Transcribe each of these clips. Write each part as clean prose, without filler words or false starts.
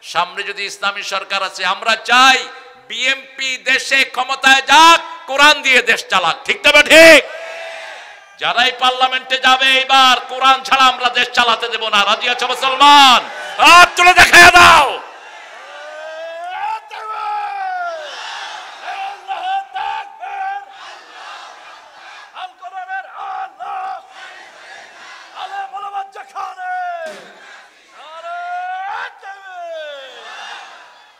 সামনে যদি ইসলামী সরকার আছে, আমরা চাই বিএনপি দেশে ক্ষমতায় যাক, কোরআন দিয়ে দেশ চালাক। ঠিক না ঠিক? যারাই পার্লামেন্টে যাবে এবার কোরআন ছাড়া আমরা দেশ চালাতে দেব না। রাজি আছো মুসলমান? হাত তুলে দেখায় দাও।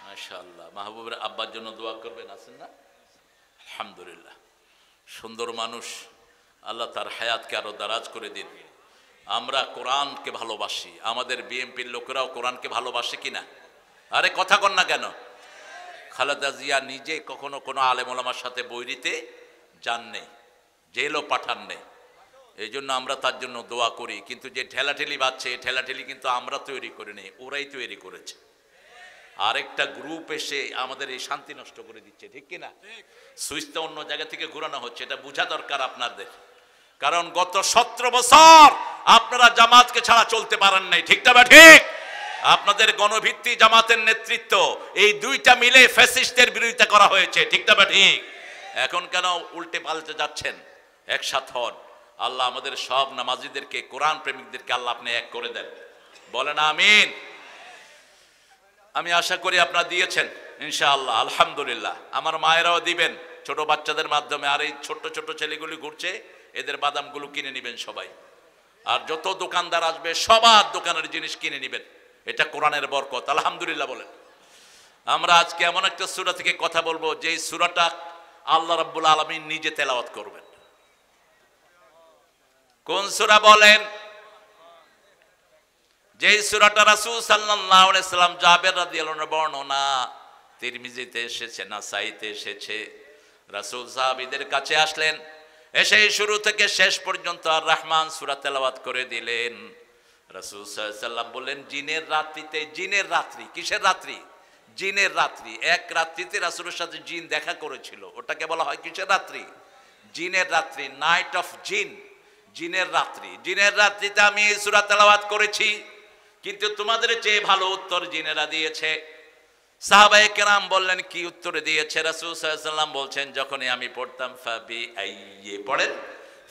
মাশাআল্লাহ। মাহবুবের আব্বার জন্য দোয়া করবেন, আছেন না? আলহামদুলিল্লাহ, সুন্দর মানুষ, আল্লাহ তার হায়াতকে আরো দারাজ করে দিন। আমরা কোরআনকে ভালোবাসি, আমাদের বিএনপির লোকেরাও কোরআনকে ভালোবাসে কিনা? আরে কথা কন না কেন? খালেদা জিয়া নিজে কখনো কোনো আলেম ওলামার সাথে বৈরিতে যান নেই, জেলও পাঠান নেই। এই জন্য আমরা তার জন্য দোয়া করি। কিন্তু যে ঠেলাঠেলি বাজছে, এই ঠেলাঠেলি কিন্তু আমরা তৈরি করিনি, ওরাই তৈরি করেছে। আরেকটা গ্রুপ এসে আমাদের এই শান্তি নষ্ট করে দিচ্ছে। ঠিক কিনা? সুইচটা অন্য জায়গা থেকে ঘোরানো হচ্ছে, এটা বোঝা দরকার আপনাদের। কারণ গত 17 বছর আপনারা জামাতকে ছাড়া চলতে পারেন নাই। ঠিক না ঠিক? আপনাদের গণভিত্তি জামাতের নেতৃত্ব, এই দুইটা মিলে ফ্যাসিস্টের বিরোধিতা করা হয়েছে। ঠিক না ঠিক? এখন কেন উল্টে পাল্টে যাচ্ছেন? একসাথ হন। আল্লাহ আমাদের সব নামাজিদেরকে, কোরআন প্রেমিকদেরকে আল্লাহ আপনি এক করে দেন। বলেন আমিন। আমি আশা করি আপনারা দিয়েছেন ইনশাআল্লাহ, আলহামদুলিল্লাহ। আমার মায়েরাও দিবেন ছোট বাচ্চাদের মাধ্যমে। আর এই ছোট্ট ছোট্ট ছেলেগুলি ঘুরছে, এদের বাদামগুলো কিনে নেবেন সবাই। আর যত দোকানদার আসবে সবার দোকানের জিনিস কিনে নেবেন। এটা কোরআনের বরকত, আলহামদুলিল্লাহ বলেন। আমরা আজকে এমন একটা সূরা থেকে কথা বলবো, যেই সূরাটা আল্লাহ রাব্বুল আলামিন নিজে তেলাওয়াত করবেন। কোন সূরা বলেন? যেই সূরাটা রাসূল সাল্লাল্লাহু আলাইহি সাল্লাম, জাবের রাদিয়াল্লাহু আনহু বর্ণনা, তিরমিজিতে এসেছে, নাসাইতে এসেছে। রাসূল সাহাবীদের কাছে আসলেন, এসে শুরু থেকে শেষ পর্যন্ত আর রহমান সূরা তেলাওয়াত করে দিলেন। রাসূল সাল্লাল্লাহু আলাইহি সাল্লাম বললেন, জিনের রাত্রিতে, জিনের রাত্রি, কিসের রাত্রি? জিনের রাত্রি। এক রাত্রিতে রাসূলের সাথে জিন দেখা করেছিল, ওটাকে বলা হয় কিসের রাত্রি? জিনের রাত্রি, নাইট অফ জিন, জিনের রাত্রি। জিনের রাত্রিতে আমি এই সূরা তেলাওয়াত করেছি, কিন্তু তোমাদের চেয়ে ভালো উত্তর জিনেরা দিয়েছে। সাহাবায়ে কেরাম বললেন, কি উত্তরে দিয়েছে? রাসূল সাল্লাল্লাহু আলাইহি সাল্লাম বলছেন, যখনই আমি পড়তাম ফাবি আইয়ে, পড়েন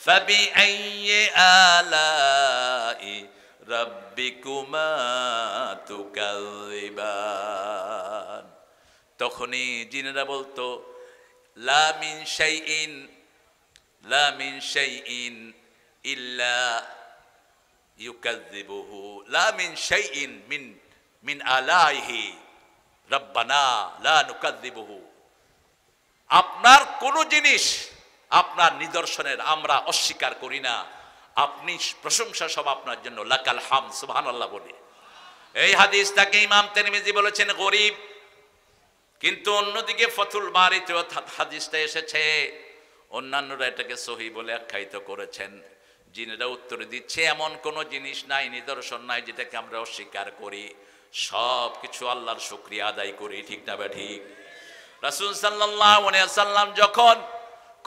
ফাবি আইয়ে আলাই রাব্বিকুমা তুকাযিবান, তখনই জিনেরা বলতো, লা মিন শাইইন, লা মিন শাইইন ইল্লা ইউকাযযিবুহু, লা মিন শাইইন মিন আলাইহি রব্বানা লা নুকাযযিবুহু। আপনার কোন জিনিস, আপনার নিদর্শনের আমরা অস্বীকার করি না। আপনি প্রশংসা সব আপনার জন্য, লাকাল হামদ, সুবহানাল্লাহ বলি। এই হাদিসটাকে ইমাম তিরমিজি বলেছেন গরীব, কিন্তু অন্যদিকে ফাতুল বারীতে হাদিসটা এসেছে, অন্যান্যরা এটাকে সহিহ বলে আখ্যায়িত করেছেন। জিনেরা উত্তর দিচ্ছে, এমন কোন জিনিস নাই, নিদর্শন নাই যেটাকে আমরা অস্বীকার করি, সব কিছু আল্লাহর শুকরিয়া আদায় করি। ঠিক না ঠিক? রাসূল সাল্লাল্লাহু আলাইহি সাল্লাম যখন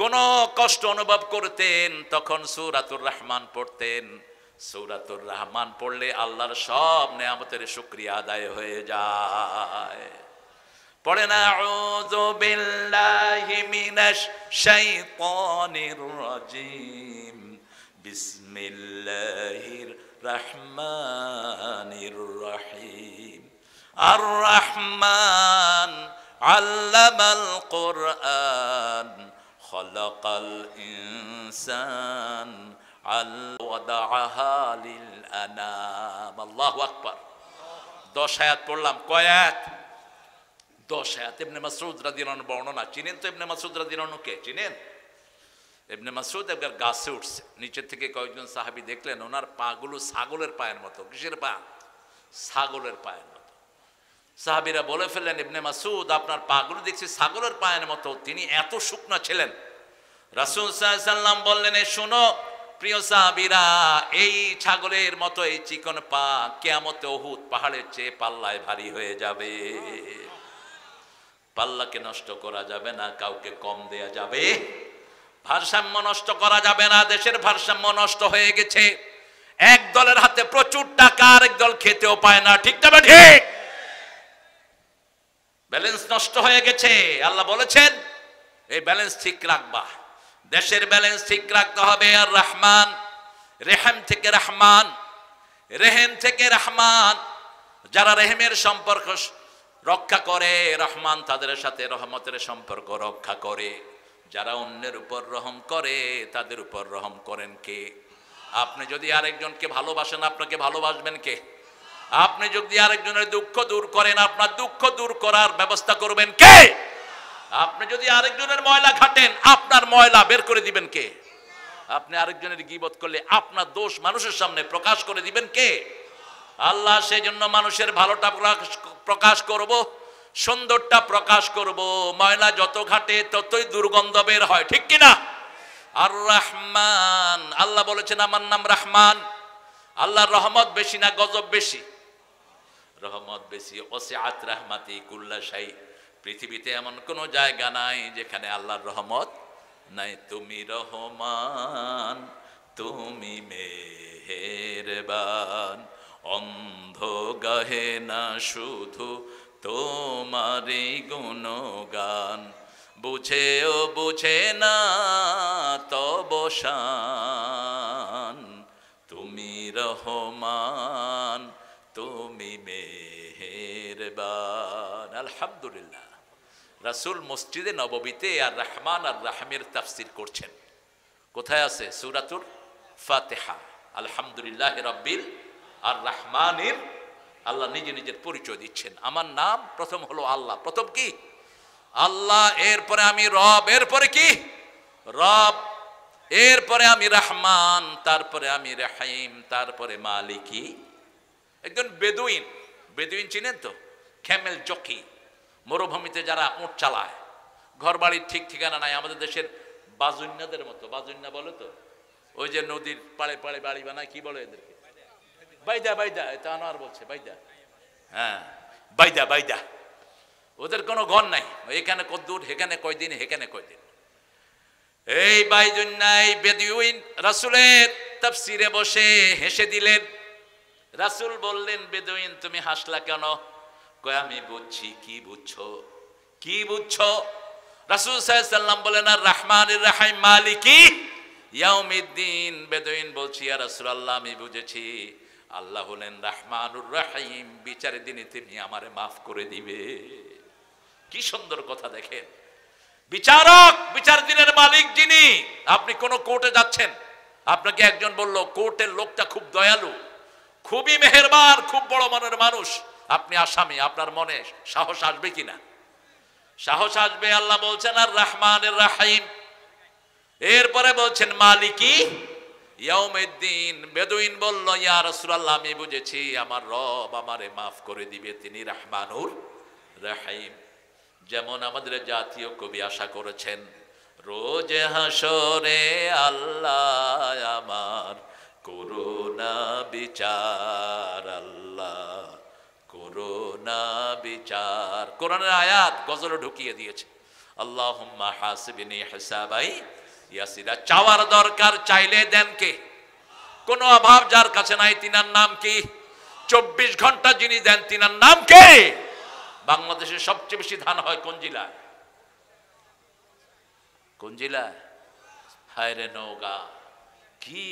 কোনো কষ্ট অনুভব করতেন, তখন সূরাতুর রহমান পড়তেন। সূরাতুর রহমান পড়লে আল্লাহর সব নেয়ামতের শুকরিয়া আদায় হয়ে যায়। পড়েন আউযু বিল্লাহি মিনাশ শাইতানির রাজিম, বিসমিল্লাহির রহমানির রহিম। আর রহমান আল্লামাল কুরআন, খালাকাল ইনসান, ওয়াদাআহা লিল আনাম। আল্লাহু আকবার। 10 আয়াত পড়লাম। কয় আয়াত? 10 আয়াত। ইবনে মাসউদ রাদিয়াল্লাহু আনহু বর্ণনা। চিনেন তো ইবনে মাসউদ রাদিয়াল্লাহু আনহু কে? চিনেন? ইবনে মাসউদ একবার গাছে উঠছে, নিচের থেকে কয়েকজন সাহাবী দেখলেন ওনার পাগুলো ছাগলের পায়ের মতো। কিসের পা? ছাগলের পায়ের মতো। সাহাবীরা বলে ফেললেন, ইবনে মাসউদ আপনার পাগুলো দেখছি ছাগলের পায়ের মতো, তিনি এত শুকনা ছিলেন? রাসূল সাল্লাল্লাহু আলাইহি সাল্লাম বললেন, শোনো প্রিয় সাহাবীরা, এই ছাগলের মতো এই চিকন পা কিয়ামতে উহুদ পাহাড়ের চেয়ে পাল্লায় ভারী হয়ে যাবে। পাল্লাকে নষ্ট করা যাবে না, কাউকে কম দেয়া যাবে, ভারসাম্য নষ্ট করা যাবে না। দেশের ভারসাম্য নষ্ট হয়ে গেছে। এক দলের হাতে প্রচুর টাকা, আরেক দল খেতেও পায় না। ঠিক না ঠিক? ব্যালেন্স নষ্ট হয়ে গেছে। আল্লাহ বলেছেন এই ব্যালেন্স ঠিক রাখবা, দেশের ব্যালেন্স ঠিক রাখতে হবে। আর রহমান, রেহেম থেকে রহমান, রেহেম থেকে রহমান, যারা রেহেমের সম্পর্ক রক্ষা করে রহমান তাদের সাথে রহমতের সম্পর্ক রক্ষা করে। যারা অন্যের উপর রহম করে তাদের উপর রহম করেন কে? আপনি যদি আরেকজনকে ভালোবাসেন আপনাকে ভালোবাসবেন কে? আপনি যদি আরেকজনের দুঃখ দূর করেন আপনার দুঃখ দূর করার ব্যবস্থা করবেন কে? আপনি যদি আরেকজনের ময়লা ঘাটেন আপনার ময়লা বের করে দিবেন কে? আপনি আরেকজনের গীবত করলে আপনার দোষ মানুষের সামনে প্রকাশ করে দিবেন কে? আল্লাহ। সেই জন্য মানুষের ভালোটা প্রকাশ করব, সুন্দরটা প্রকাশ করব। ময়লা যত ঘাটে ততই দুর্গন্ধ বের হয়, ঠিক কিনা? আর রহমান, আল্লাহ বলেছেন আমার নাম রহমান। আল্লাহর রহমত বেশি না গজব বেশি? রহমত বেশি। ওয়াসিআত রাহমাতি কুল্লা শাই। পৃথিবীতে এমন কোন জায়গা নাই যেখানে আল্লাহর রহমত নাই। তুমি রহমান, তুমি মেহেরবান, অন্ধ গাহে না শুধু তোমারই গুণগান, বুঝেও বুঝে না তব শান। তুমি রহমান, তুমি মেহেরবান। আলহামদুলিল্লাহ। রাসূল মসজিদে নববীতে আর রহমান আর রাহিমের তাফসীর করছেন। কোথায় আছে? সূরাতুল ফাতিহা। আলহামদুলিল্লাহ রাব্বিল আর রহমানির। আল্লাহ নিজে নিজের পরিচয় দিচ্ছেন। আমার নাম প্রথম হলো আল্লাহ। প্রথম কি? আল্লাহ। এরপরে আমি রব। এরপরে কি? রব। এরপরে আমি রহমান, তারপরে আমি রহিম, তারপরে মালিকি। একজন বেদুইন, বেদুইন চিনেন তো? ক্যামেল জকি, মরুভূমিতে যারা উট চালায়, ঘর বাড়ির ঠিক ঠিকানা নাই। আমাদের দেশের বাজুন্যাদের মতো। বাজুন্যা বলে তো, ওই যে নদীর পাড়ে পাড়ে বাড়ি বানায়, কি বলে এদেরকে? বাইদা। বাইদা, এটা আনোয়ার বলছে বাইদা। হ্যাঁ, বাইদা বাইদা। ওদের কোনো ঘর নাই, এখানে কদ্দূর, সেখানে কয়দিন, সেখানে কয়দিন। এই বাইজুন্নাই বেদুইন রাসূলের তাফসীরে বসে হেসে দিলেন। রাসূল বললেন, বেদুইন তুমি হাসলা কেন? কয় আমি বুঝছি। কি বুঝছো? কি বুঝছো? রাসূল সাল্লাল্লাহু আলাইহি সাল্লাম বলেন আর রহমানির রহিম মালিকি ইয়াউমিদ্দিন। বেদুইন বলছি ইয়া রাসূলুল্লাহ আমি বুঝেছি, আল্লাহ হলেন রহমানুর রহিম, বিচারের দিনে তিনি আমারে মাফ করে দিবে। কি সুন্দর কথা দেখেন। বিচারক, বিচার দিনের মালিক যিনি। আপনি কোন কোর্টে যাচ্ছেন, আপনাকে একজন বলল কোর্টের লোকটা খুব দয়ালু, খুবই মেহেরবান, খুব বড় মনের মানুষ। আপনি আসামি, আপনার মনে সাহস আসবে কিনা? সাহস আসবে। আল্লাহ বলছেন আর রহমানির রহিম। এরপরে বলছেন মালিকি ইয়াউমিদ্দিন। বেদুইন বলল ইয়া রাসূলুল্লাহ আমি বুঝেছি, আমার রব আমারে মাফ করে দিবে, তিনি রহমানুর রহিম। যেমন আমাদের জাতীয় কবি আশা করেছেন, রোজ হাসরে আল্লাহ আমার করুণা বিচার, আল্লাহ করুণা বিচার। কোরআনের আয়াত গজলে ঢুকিয়ে দিয়েছে, আল্লাহুম্মা হাসিবনি হিসাবাই ইয়াসিরা। চাওয়ার দরকার, চাইলে দেন কে? কোনো অভাব যার কাছে নাই, তিনার নাম কি? 24 ঘন্টা যিনি দেন তিনার নাম কে? বাংলাদেশের সবচেয়ে বেশি ধান হয় কোন জেলায়? কোন জেলায়? হায়রে নওগাঁ। কি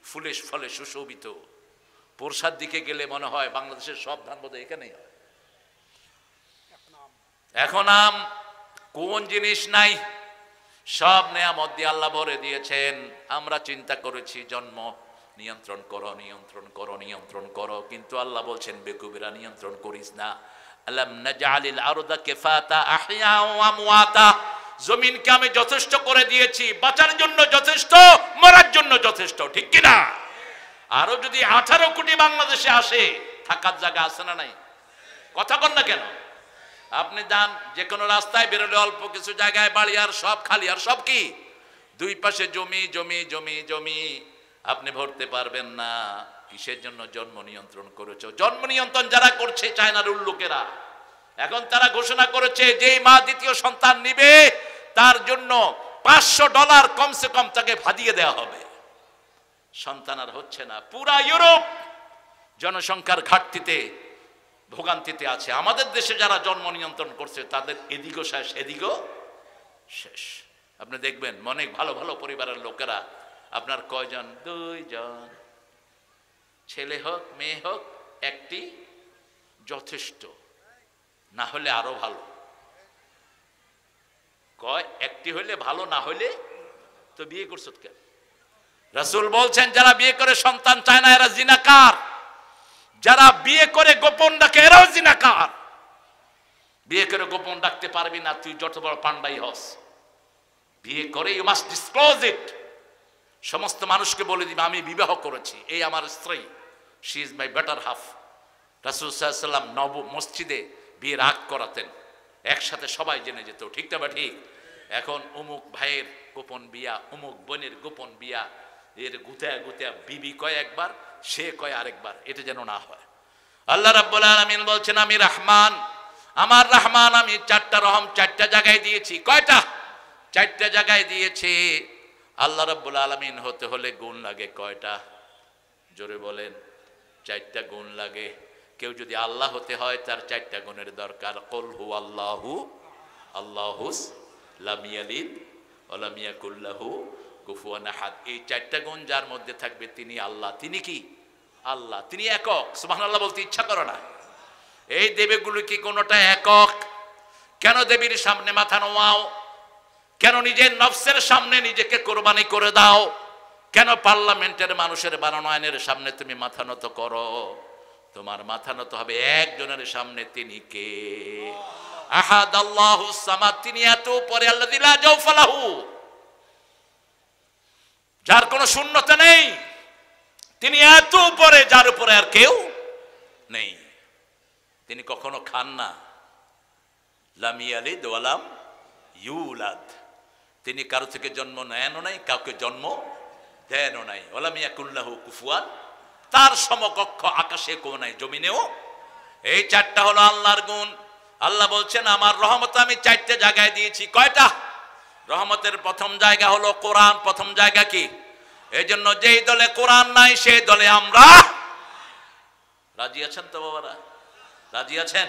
ফুলে ফলে সুশোভিত। পোরশার দিকে গেলে মনে হয় বাংলাদেশের সব ধান বোধহয় এখানেই হয়। এখন আম কোন জিনিস নাই? সব নেয়ামত দিয়ে আল্লাহ ভরে দিয়েছেন। আমরা চিন্তা করেছি জন্ম নিয়ন্ত্রণ করো, নিয়ন্ত্রণ করো, নিয়ন্ত্রণ করো, কিন্তু আল্লাহ বলছেন বেকুবেরা নিয়ন্ত্রণ করিস না। আলাম নাজআলিল আরদা কিফাতা আহইয়া ওয়া আমওয়াতা। জমিনকে আমি যথেষ্ট করে দিয়েছি, বাঁচার জন্য যথেষ্ট, মরার জন্য যথেষ্ট, ঠিক কি না? আরো যদি 18 কোটি বাংলাদেশে আসে, থাকার জায়গা আছে না নাই? কথা কন না কেন? আপনি যান যে কোনো রাস্তায় বেরোলে অল্প কিছু জায়গায় বাড়ি, আর সব খালি, আর সব কি? দুই পাশে জমি জমি জমি জমি। আপনি ভরতে পারবেন না। কিসের জন্য জন্ম নিয়ন্ত্রণ করেছো? জন্ম নিয়ন্ত্রণ যারা করছে চায়নার লোকেরা, এখন তারা ঘোষণা করেছে যেই মা দ্বিতীয় সন্তান নিবে তার জন্য $500 কমসে কম তাকে ভাদিয়ে দেওয়া হবে। সন্তান আর হচ্ছে না। পুরা ইউরোপ জনসংখ্যার ঘাটতিতে ভোগান্তিতে আছে। আমাদের দেশে যারা জন্ম নিয়ন্ত্রণ করছে তাদের এদিকও শেষ এদিকও শেষ। আপনি দেখবেন অনেক ভালো ভালো পরিবারের লোকেরা, আপনার কয়জন? 2 জন, ছেলে হোক মেয়ে হোক একটি যথেষ্ট, না হলে আরো ভালো। কয় একটি হইলে ভালো, না হইলে তো বিয়ে করছ কেন? রাসূল বলছেন যারা বিয়ে করে সন্তান চায় না এরা জিনাকার, যারা বিয়ে করে গোপন ডাকে এরাও জিনাকার। বিয়ে করে গোপন ডাকতে পারবি না, তুই যত বড় পান্ডাই হস। বিয়ে করে ইউ মাস্ট ডিসক্লোজ ইট, সমস্ত মানুষকে বলে দিবে আমি বিবাহ করেছি, এই আমার স্ত্রী, she is my better half. রাসূল সাল্লাল্লাহু আলাইহি ওয়াসাল্লাম নব মসজিদে বিয়ের আগ করাতেন, একসাথে সবাই জেনে যেত, ঠিক না বা ঠিক? এখন অমুক ভাইয়ের গোপন বিয়া, অমুক বোনের গোপন বিয়া, এর গুতায়া গুতায়া বিবি কয় একবার, সে কয় আরেকবার, এটা যেন না হয়। আল্লাহ রাব্বুল আলামিন বলছেন আমি রহমান, আমার রহমান আমি 4টা রহম 4টা জায়গায় দিয়েছি। কয়টা? 4টা জায়গায় দিয়েছি। আল্লাহ রাব্বুল আলামিন হতে হলে গুণ লাগে কয়টা? জোরে বলেন। 4টা গুণ লাগে। কেউ যদি আল্লাহ হতে হয় তার 4টা গুণের দরকার। কুল হুয়াল্লাহু আল্লাহুস লাম ইয়ালিদ ওয়া লাম ইয়াকুল লাহু কুফুয়ান আহাদ। এই 4টা গুণ যার মধ্যে থাকবে তিনি আল্লাহ। তিনি কি? আল্লাহ। তিনি একক। সুবহানাল্লাহ বলতে ইচ্ছা করে না। এই দেবীগুলো কি কোনোটা একক? কেন দেবীর সামনে মাথা নোয়াও? কেন নিজের নফসের সামনে নিজেকে কোরবানি করে দাও? কেন পার্লামেন্টের মানুষের বানানো আইনের সামনে তুমি মাথা নত করো? তোমার মাথা নত হবে একজনের সামনে, তিনি কে? আহাদ আল্লাহুস সামাদ, তিনি এত উপরে, আল্লাযী লা জাওফা লাহু, যার কোনো শূন্যতা নেই। তিনি এত উপরে, যার উপরে আর কেউ নেই। তিনি কখনো খান না। লাম ইয়ালিদ ওয়া লাম ইউলাদ, তিনি কারো থেকে জন্ম নেনও নাই, কাউকে জন্ম দেনও নাই। ওয়া লাম ইয়াকুল লাহু কুফুয়ান, তার সমকক্ষ আকাশে কেউ নাই, জমিনেও। এই 4টা হলো আল্লাহর গুণ। আল্লাহ বলছেন আমার রহমত আমি 4টা জায়গায় দিয়েছি। কয়টা? রহমতের প্রথম জায়গা হলো কোরআন। প্রথম জায়গা কি? এই জন্য যেই দলে কোরআন নাই সেই দলে আমরা। রাজি আছেন তো বাবারা? রাজি আছেন?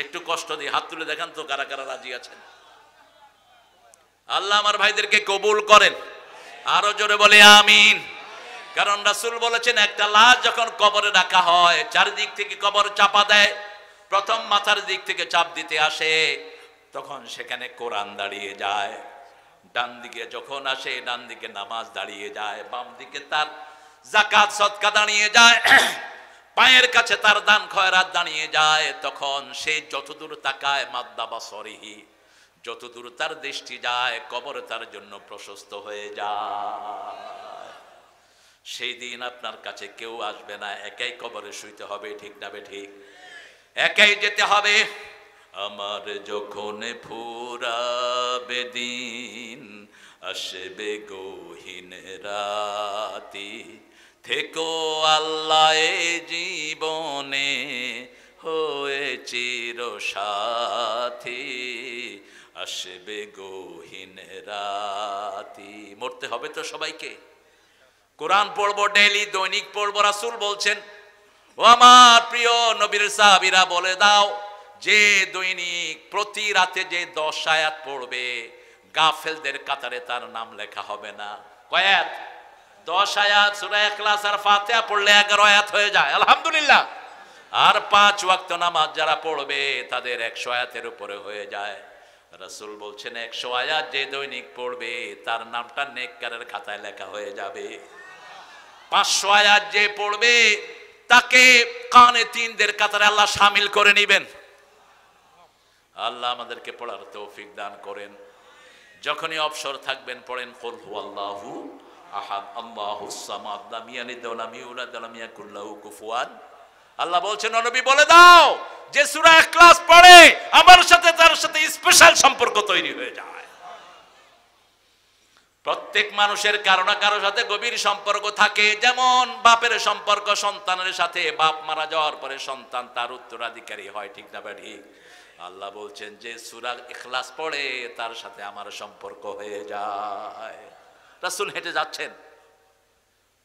একটু কষ্ট দিয়ে হাত তুলে দেখেন তো কারা কারা রাজি আছেন। আল্লাহ আমার ভাইদেরকে কবুল করেন। আরো জোরে বলে আমিন। কারণ রাসূল বলেছেন একটা লাশ যখন কবরে রাখা হয়, চারিদিক থেকে কবর চাপা দেয়, প্রথম মাথার দিক থেকে চাপ দিতে আসে, তখন সেখানে কোরআন দাঁড়িয়ে যায়। ডান দিকে যখন আসে, ডান দিকে নামাজ দাঁড়িয়ে যায়, বাম দিকে তার যাকাত সদকা দাঁড়িয়ে যায়, পায়ের কাছে তার দান খয়রাত দাঁড়িয়ে যায়। তখন সে যতদূর তাকায়, মাদ্দা বাসরিহি, যতদূর তার দৃষ্টি যায়, কবর তার জন্য প্রশস্ত হয়ে যায়। সেই দিন আপনার কাছে কেউ আসবে না, একাই কবরে শুইতে হবে, ঠিক না বে ঠিক? একাই যেতে হবে। আমার যখন ফুরাবে দিন, আসবে গহীন রাতি, থেকো আল্লাহ এ জীবনে হয়ে চির সাথী, আসবে গহীন রাতি। মরতে হবে তো সবাইকে। কোরআন পড়বো ডেইলি, দৈনিক পড়বো। রাসূল বলছেন ও আমার প্রিয় নবীর সাহাবীরা বলে দাও, যে দৈনিক প্রতি রাতে যে 10 আয়াত পড়বে, গাফেলদের কাতারে তার নাম লেখা হবে না। কয় আয়াত? 10 আয়াত। সূরা ইখলাস আর ফাতিহা পড়লে 11 আয়াত হয়ে যায়, আলহামদুলিল্লাহ। আর 5 ওয়াক্ত নামাজ যারা পড়বে তাদের 100 আয়াতের উপরে হয়ে যায়। রাসূল বলছেন 100 আয়াত যে দৈনিক পড়বে তার নামটা নেককারের খাতায় লেখা হয়ে যাবে। 500 আয়াত যে পড়বে তাকে কানে তিনদের কাতারে আল্লাহ শামিল করে নেবেন। আল্লাহ আমাদেরকে পড়ার তৌফিক দান করেন। যখনই অবসর থাকবেন পড়েন কুল হুয়াল্লাহু আহাদ আল্লাহুস সামাদ লাম ইয়ালিদ ওয়া লাম ইউলাদ ওয়া লাম ইয়াকুল লাহু কুফুয়ান। আল্লাহ বলছেন ও নবী বলে দাও, যে সূরা ইখলাস পড়ে আমার সাথে তার সাথে স্পেশাল সম্পর্ক তৈরি হয়ে যায়। প্রত্যেক মানুষের কারো না কারো সাথে গভীর সম্পর্ক থাকে। যেমন বাপের সম্পর্ক সন্তানের সাথে, বাপ মারা যাওয়ার পরে সন্তান তার উত্তরাধিকারী হয়, ঠিক না ঠিক? আল্লাহ বলছেন যে সূরা ইখলাস পড়ে তার সাথে আমার সম্পর্ক হয়ে যায়। রাসূল হেঁটে যাচ্ছেন,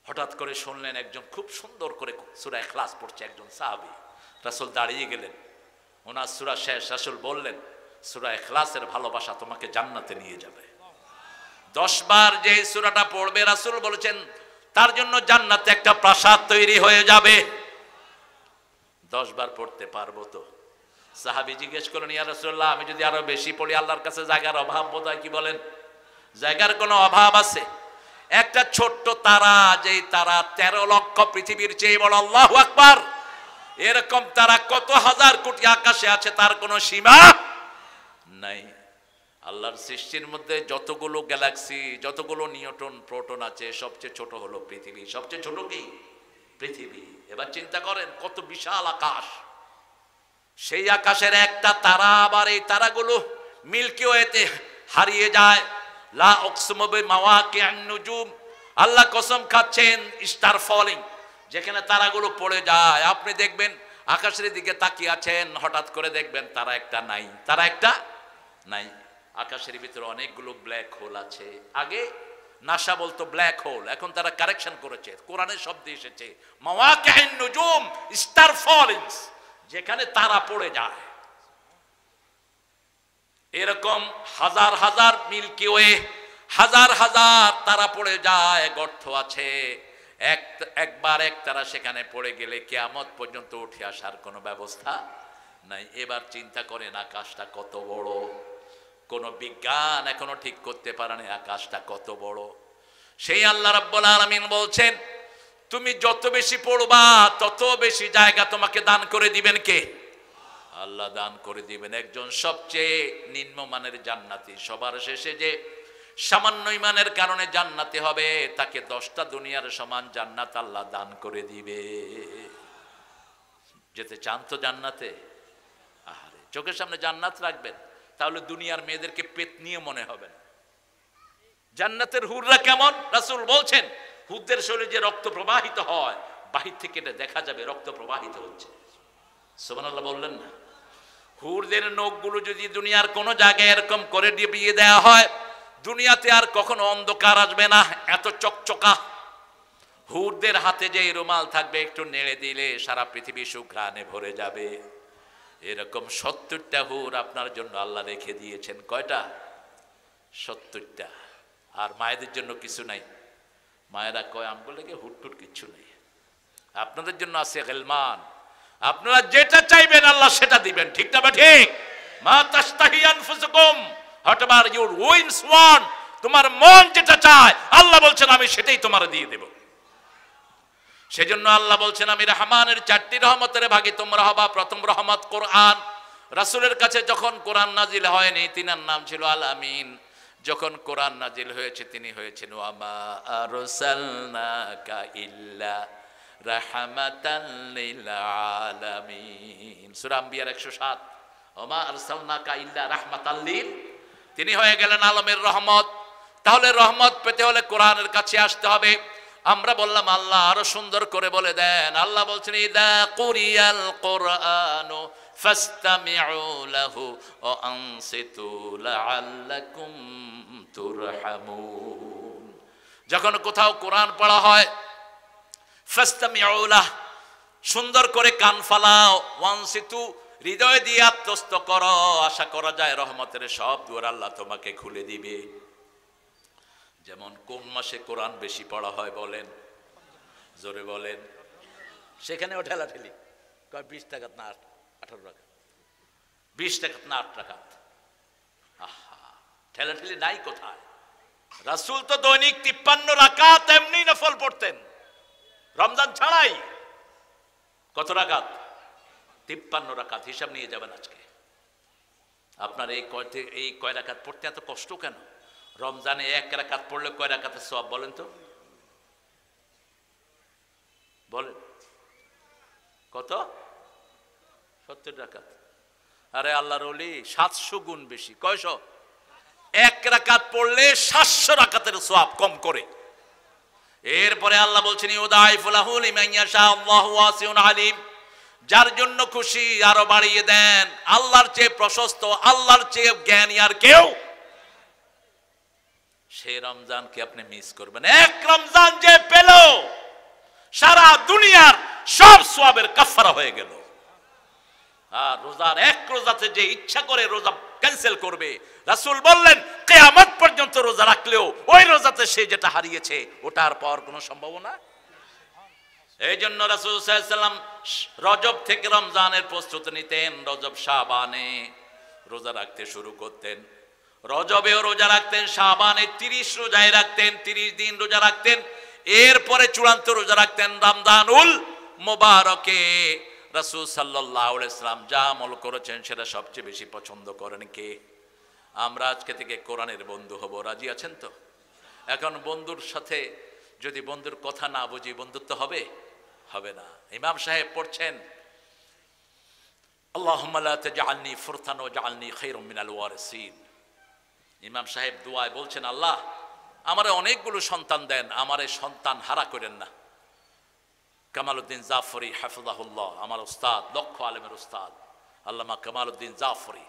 হঠাৎ করে শুনলেন একজন খুব সুন্দর করে সূরা ইখলাস পড়ছে, একজন সাহাবী। রাসূল দাঁড়িয়ে গেলেন, ওনার সূরা শেষ, রাসূল বললেন সূরা ইখলাসের ভালোবাসা তোমাকে জান্নাতে নিয়ে যাবে। 10 বার যে সূরাটা পড়বে রাসূল বলেছেন তার জন্য জান্নাতে একটা প্রাসাদ তৈরি হয়ে যাবে। 10 বার পড়তে পারবো তো? সাহাবী জিজ্ঞেস করলেন, ইয়া রাসূলুল্লাহ, আমি যদি আরো বেশি পড়ি আল্লাহর কাছে জায়গার অভাব বোধ হয়, কি বলেন? জায়গার কোনো অভাব আছে? একটা ছোট্ট তারা, যেই তারা 13 লক্ষ পৃথিবীর চেয়ে বড়, আল্লাহু আকবার, এরকম তারা কত হাজার কোটি আকাশে আছে, তার কোনো সীমা নাই। আল্লাহর সৃষ্টির মধ্যে যতগুলো গ্যালাক্সি, যতগুলো নিউটন প্রোটন আছে, সবচেয়ে ছোট হলো পৃথিবী। সবচেয়ে ছোট কি? পৃথিবী। এবার চিন্তা করেন কত বিশাল আকাশ। সেই আকাশের একটা তারা, আবার এই তারাগুলো মিল্কি ওয়েতে হারিয়ে যায়। লা উকসিমু বিমাওয়াকিআন নুজুম, আল্লাহ কসম খাচ্ছেন স্টার ফলিং, যেখানে তারাগুলো পড়ে যায়। আপনি দেখবেন আকাশের দিকে তাকিয়ে আছেন, হঠাৎ করে দেখবেন তারা একটা নাই, তারা একটা নাই। আকাশের ভিতরে অনেকগুলো ব্ল্যাক হোল আছে। আগে নাসা বলতো ব্ল্যাক হোল, এখন তারা কারেকশন করেছে, কোরআনের শব্দ এসেছে মাওয়াকিআন নুজুম, স্টার ফলিংস, যেখানে তারা পড়ে যায়। এরকম হাজার হাজার মিল্কি ওয়ে, হাজার হাজার তারা পড়ে যায়, গর্ত আছে। একবার এক তারা সেখানে পড়ে গেলে কিয়ামত পর্যন্ত উঠে আসার কোনো ব্যবস্থা নাই। এবার চিন্তা করেন আকাশটা কত বড়। কোন বিজ্ঞান এখনো ঠিক করতে পারেনি আকাশটা কত বড়। সেই আল্লাহ রাব্বুল আলামিন বলছেন, তুমি যত বেশি পড়বা তত বেশি জায়গা তোমাকে দান করে দিবেন কে? আল্লাহ দান করে দিবেন। একজন সবচেয়ে নিম্নমানের জান্নাতি, সবার শেষে যে সামান্য ইমানের কারণে জান্নাতি হবে, তাকে 10টা দুনিয়ার সমান জান্নাত আল্লাহ দান করে দিবে। যেতে চান তো জান্নাতে? আহারে, চোখের সামনে জান্নাত রাখবেন, তাহলে দুনিয়ার মেয়েদেরকে পেতনিয়ে মনে হবে না। জান্নাতের হুররা কেমন? রাসূল বলছেন হুরদের শরীরে যে রক্ত প্রবাহিত হয়, বাহির থেকে এটা দেখা যাবে রক্ত প্রবাহিত হচ্ছে। সুবহানাল্লাহ বললেন না? হুরদের নখগুলো যদি দুনিয়ার কোন জায়গায় এরকম করে দিয়ে দেওয়া হয়, দুনিয়াতে আর কখনো অন্ধকার আসবে না, এত চকচকা। হুরদের হাতে যে রুমাল থাকবে, একটু নেড়ে দিলে সারা পৃথিবী সুঘ্রাণে ভরে যাবে। এরকম 70টা হুর আপনার জন্য আল্লাহ রেখে দিয়েছেন। কয়টা? 70টা। আর মায়েদের জন্য কিছু নাই? মায়েরা কয় আমগুলো লেগে হুটটুট কিছু নেই, আপনাদের জন্য আছে গিলমান। আপনারা যেটা চাইবেন আল্লাহ সেটা দিবেন, ঠিক না বা ঠিক? মা তাশতাহি আনফুসুকুম, হোয়াটএভার ইউর উইন্স ওয়ান্ট, তোমার মন যেটা চায় আল্লাহ বলছেন আমি সেটাই তোমার দিয়ে দেব। সেজন্য আল্লাহ বলছেন আমি রহমানের 4টি রহমতের ভাগী তোমরা হবা। প্রথম রহমত কোরআন। রাসূলের কাছে যখন কোরআন নাজিল হয়নি, তিনার নাম ছিল আল আমিন। যখন কোরআন নাজিল হয়েছে, তিনি হয়েছেন ওয়া মা আরসালনাকা ইল্লা রাহমাতাল লিল আলামিন, সূরা আম্বিয়ার 107। ওয়া মা আরসালনাকা ইল্লা রাহমাতাল লিল, তিনি হয়ে গেলেন আলমের রহমত। তাহলে রহমত পেতে হলে কোরআনের কাছে আসতে হবে। আমরা বললাম আল্লাহ আরো সুন্দর করে বলে দেন। আল্লাহ বলছেন ইদা কুরিয়াল কুরআনু ফাসতামিউ লাহু ওয়া আনসিতু লাআল্লাকুম তুরহামুন। যখন কোথাও কোরআন পড়া হয়, ফাসতামিউ লাহ, সুন্দর করে কান ফালাও, ওয়ানসিতু, হৃদয় দিয়ে আত্মস্থ করো। আশা করা যায় রহমতের সব দুয়ার আল্লাহ তোমাকে খুলে দিবে। যেমন কোন মাসে কোরআন বেশি পড়া হয় বলেন? জোরে বলেন। সেখানেও ঠেলাঠেলি, কয় 20 টাকাত না 18 টাকা, 20 টাকাত না 8 টাকাত। আহা, ঠেলাঠেলি নাই কোথায়? রাসূল তো দৈনিক 53 রাকাত এমনি নফল পড়তেন, রমজান ছাড়াই। কত রাকাত? 53 রাকাত। হিসাব নিয়ে যাবেন আজকে। আপনার এই কয় রাকাত পড়তে এত কষ্ট কেন? রমজানে 1 রাকাত পড়লে কয় রাকাতের সওয়াব বলেন তো? বলেন কত? 70 রাকাত। আরে আল্লাহর ওলি 700 গুণ বেশি। কয়শো? 1 রাকাত পড়লে 700 রাকাতের সওয়াব কম করে। এরপরে আল্লাহ বলছেন ইউদাইফু লাহু লিমান ইয়াশা আল্লাহু ওয়াসিউন আলিম, যার জন্য খুশি আরো বাড়িয়ে দেন। আল্লাহর চেয়ে প্রশস্ত, আল্লাহর চেয়ে জ্ঞানী আর কেউ। সেই রমজানকে আপনি মিস করবেন। 1 রমজান যে পেল, সারা দুনিয়ার সব সওয়াবের কাফারা হয়ে গেল। আর রোজার এক রোজাতে যে ইচ্ছা করে রোজা ক্যান্সেল করবে, রাসূল বললেন কিয়ামত পর্যন্ত রোজা রাখলেও ওই রোজাতে সে যেটা হারিয়েছে ওটা আর পাওয়ার কোনো সম্ভাবনা। এই জন্য রাসূল সাল্লাল্লাহু আলাইহি ওয়াসাল্লাম রজব থেকে রমজানের প্রস্তুতি নিতেন, রজব শাবানে রোজা রাখতে শুরু করতেন, রজবেও রোজা রাখতেন, শাবানে 30 রোজায় রাখতেন, 30 দিন রোজা রাখতেন, এরপরে চূড়ান্ত রোজা রাখতেন রমজানুল মুবারকে। রাসূল সাল্লাল্লাহু আলাইহি ওয়াসাল্লাম যা আমল করেছেন সেটা সবচেয়ে বেশি পছন্দ করেন কে? আমরা আজকে থেকে কোরআনের বন্ধু হব, রাজি আছেন তো? এখন বন্ধুর সাথে যদি বন্ধুর কথা না বুঝি বন্ধুত্ব হবে? হবে না। ইমাম সাহেব পড়ছেন আল্লাহুম্মা লা তাজআলনি ফুরতান ওয়াজআলনি খায়রাম মিনাল ওয়ারিসিন। ইমাম সাহেব দুআয় বলছেন, আল্লাহ আমারে অনেকগুলো সন্তান দেন, আমারে সন্তান হারা করেন না। কামালউদ্দিন জাফরি হাফিজাহুল্লাহ, আমার উস্তাদ, লক্ষ আলেমের উস্তাদ আল্লামা কামালউদ্দিন জাফরি,